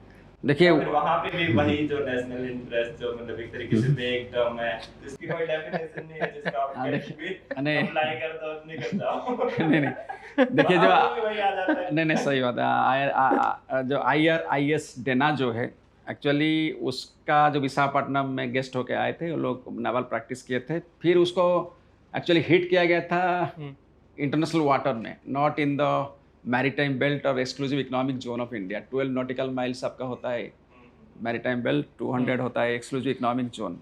देखिए वहाँ पे भी वही जो नेशनल इंटरेस्ट जो मतलब एक तरीके से एक टर्म है, इसकी कोई डेफिनेशन नहीं है जिसका आप अप्लाई कर दो नहीं कर दो। नहीं देखिए जो वही आ जाता है। नहीं सही बात है। जो IRIS देना जो है एक्चुअली उसका जो विशाखापट्टनम में गेस्ट होके आए थे, वो लोग नावल प्रैक्टिस किए थे, फिर उसको एक्चुअली हिट किया गया था इंटरनेशनल वाटर में, not in the maritime belt और exclusive economic zone of India. 12 nautical miles आपका होता है मैरीटाइम बेल्ट, 200 होता है exclusive economic zone.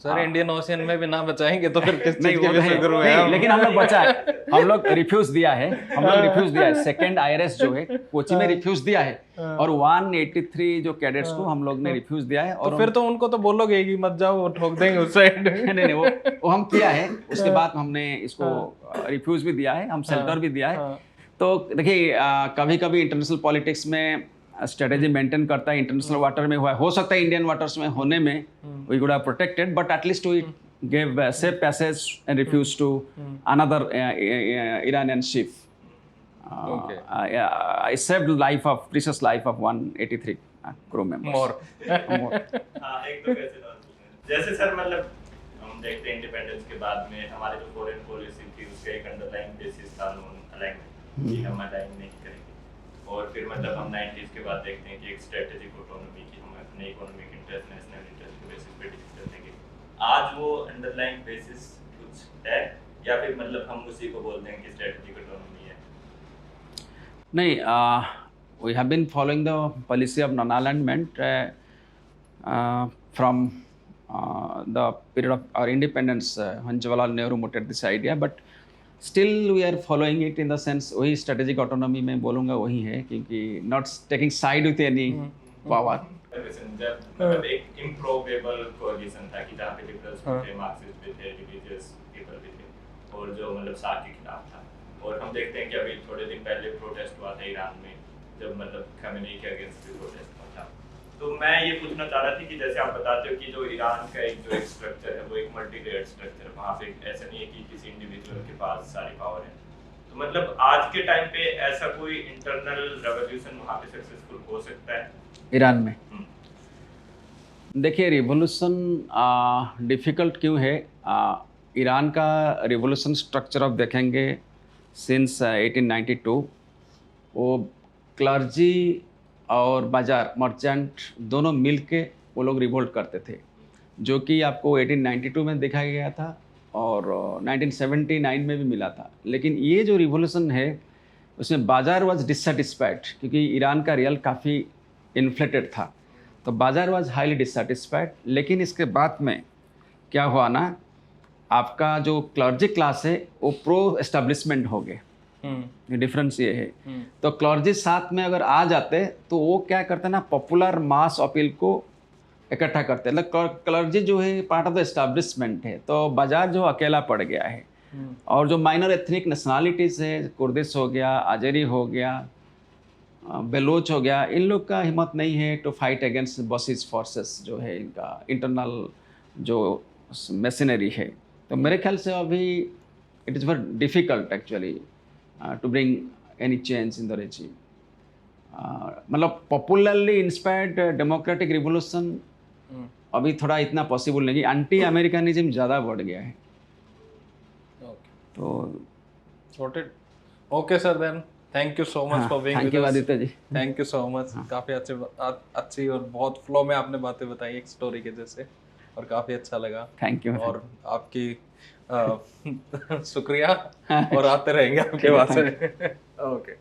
Sir Indian ocean में भी ना बचाएंगे तो फिर किस नहीं चीज के वो लिए नहीं, शुरू है नहीं, हम? लेकिन हम लोग बचा है, हम लोग रिफ्यूज दिया है, सेकंड आईआरएस जो है कोची में रिफ्यूज दिया है, और 183 जो कैडेट्स को हम लोग ने रिफ्यूज दिया है। और तो फिर तो उनको तो बोलोगे कि मत जाओ, वो ठोक देंगे उस साइड। नहीं वो हम किया है, उसके बाद हमने इसको रिफ्यूज भी दिया है, हम शेल्टर भी दिया है। तो देखिए कभी कभी इंटरनेशनल पॉलिटिक्स में स्ट्रेटेजी मेंटेन करता है, इंटरनेशनल वाटर में हुआ है, हो सकता है इंडियन वाटर्स में होने में we would have protected, but at least we gave safe passage and refused to another Iranian ship. Okay. I saved precious life of 183 crew members. More. More. हाँ, एक दो कैसे और पूछना है। जैसे सर मतलब हम देखते हैं इंडिपेंडेंस के बाद में हमारे जो फॉरेन पॉलिसी थी उसका एक अंडरलाइन बेसिस था नॉन अलाइनमेंट कि हम अलाइन नहीं करेंगे, और फिर मतलब हम 90s के बाद देखते हैं कि एक स्ट्रेटेजिक ऑटोनॉमी की हम अपने इकोनॉमिक इंटरेस्ट, नेशनल इंटरेस्ट के बेसिस पे डिसीजन लेंगे। आज वो अंडरलाइन बेसिस कुछ है या फिर मतलब हम उसी को बोलते हैं कि स्ट्रेटेजिक ऑटोनॉमी है? नहीं, we have been following the policy of non-alignment from the period of our independence when Jawaharlal Nehru mooted this idea, but still we are following it in the sense वही strategic autonomy में बोलूँगा वही है, क्योंकि not taking side with any power. जब मतलब एक improbable collision था कि जहाँ पे लिबरल्स भी थे, मार्क्सिस्ट भी थे, रिलीजियस पीपल भी थे, और जो मतलब साथ के खिलाफ था। और हम देखते हैं कि अभी थोड़े दिन पहले प्रोटेस्ट हुआ था ईरान में, जब मतलब खमेनी के अगेंस्ट भी प्रोटेस्ट हुआ था। तो मैं ये पूछना चाह रहा था कि जैसे आप बताते हो कि जो ईरान का एक जो एक स्ट्रक्चर है वो एक मल्टी लेयर्ड स्ट्रक्चर है, वहाँ पे ऐसा नहीं है कि किसी इंडिविजुअल के पास सारी पावर है। तो मतलब आज के टाइम पे ऐसा कोई इंटरनल रेवोल्यूशन वहाँ पे सक्सेसफुल हो सकता है ईरान में? देखिए रिवोल्यूशन डिफ़िकल्ट क्यों है? ईरान का रिवोल्यूशन स्ट्रक्चर आप देखेंगे सिंस 1892, वो क्लर्जी और बाज़ार मर्चेंट दोनों मिल के वो लोग रिवोल्ट करते थे, जो कि आपको 1892 में देखा गया था और 1979 में भी मिला था। लेकिन ये जो रिवोल्यूशन है उसमें बाज़ार वाज डिससेटिस्फाइड, क्योंकि ईरान का रियल काफ़ी इन्फ्लेटेड था, तो बाज़ार वाज हाईली डिससेटिस्फाइड। लेकिन इसके बाद में क्या हुआ ना, आपका जो क्लर्जी क्लास है वो प्रो एस्टेब्लिशमेंट हो गए। डिफरेंस ये है। तो क्लर्जी साथ में अगर आ जाते तो वो क्या करते ना, पॉपुलर मास अपील को इकट्ठा करते। मतलब क्लर्जी जो है पार्ट ऑफ द एस्टेब्लिशमेंट है, तो बाज़ार जो अकेला पड़ गया है। और जो माइनर एथनिक नेशनलिटीज़ है, कुर्दिश हो गया, आज़री हो गया, बेलोच हो गया, इन लोग का हिम्मत नहीं है to fight against Basij forces जो है इनका इंटरनल जो मशीनरी है। तो मेरे ख्याल से अभी it is very difficult actually to bring any change in the regime. मतलब पॉपुलरली इंस्पायर्ड डेमोक्रेटिक रिवोल्यूशन अभी थोड़ा इतना पॉसिबल नहीं, एंटी अमेरिकनिज्म ज़्यादा बढ़ गया है। तो sorted. Okay sir, then thank you so much for being thank you Aditya ji. Thank you so much. काफ़ी अच्छी और बहुत फ्लो में आपने बातें बताई एक स्टोरी के जैसे, और काफ़ी अच्छा लगा। Thank you. और आपकी शुक्रिया, और आते रहेंगे आपके पास। ओके।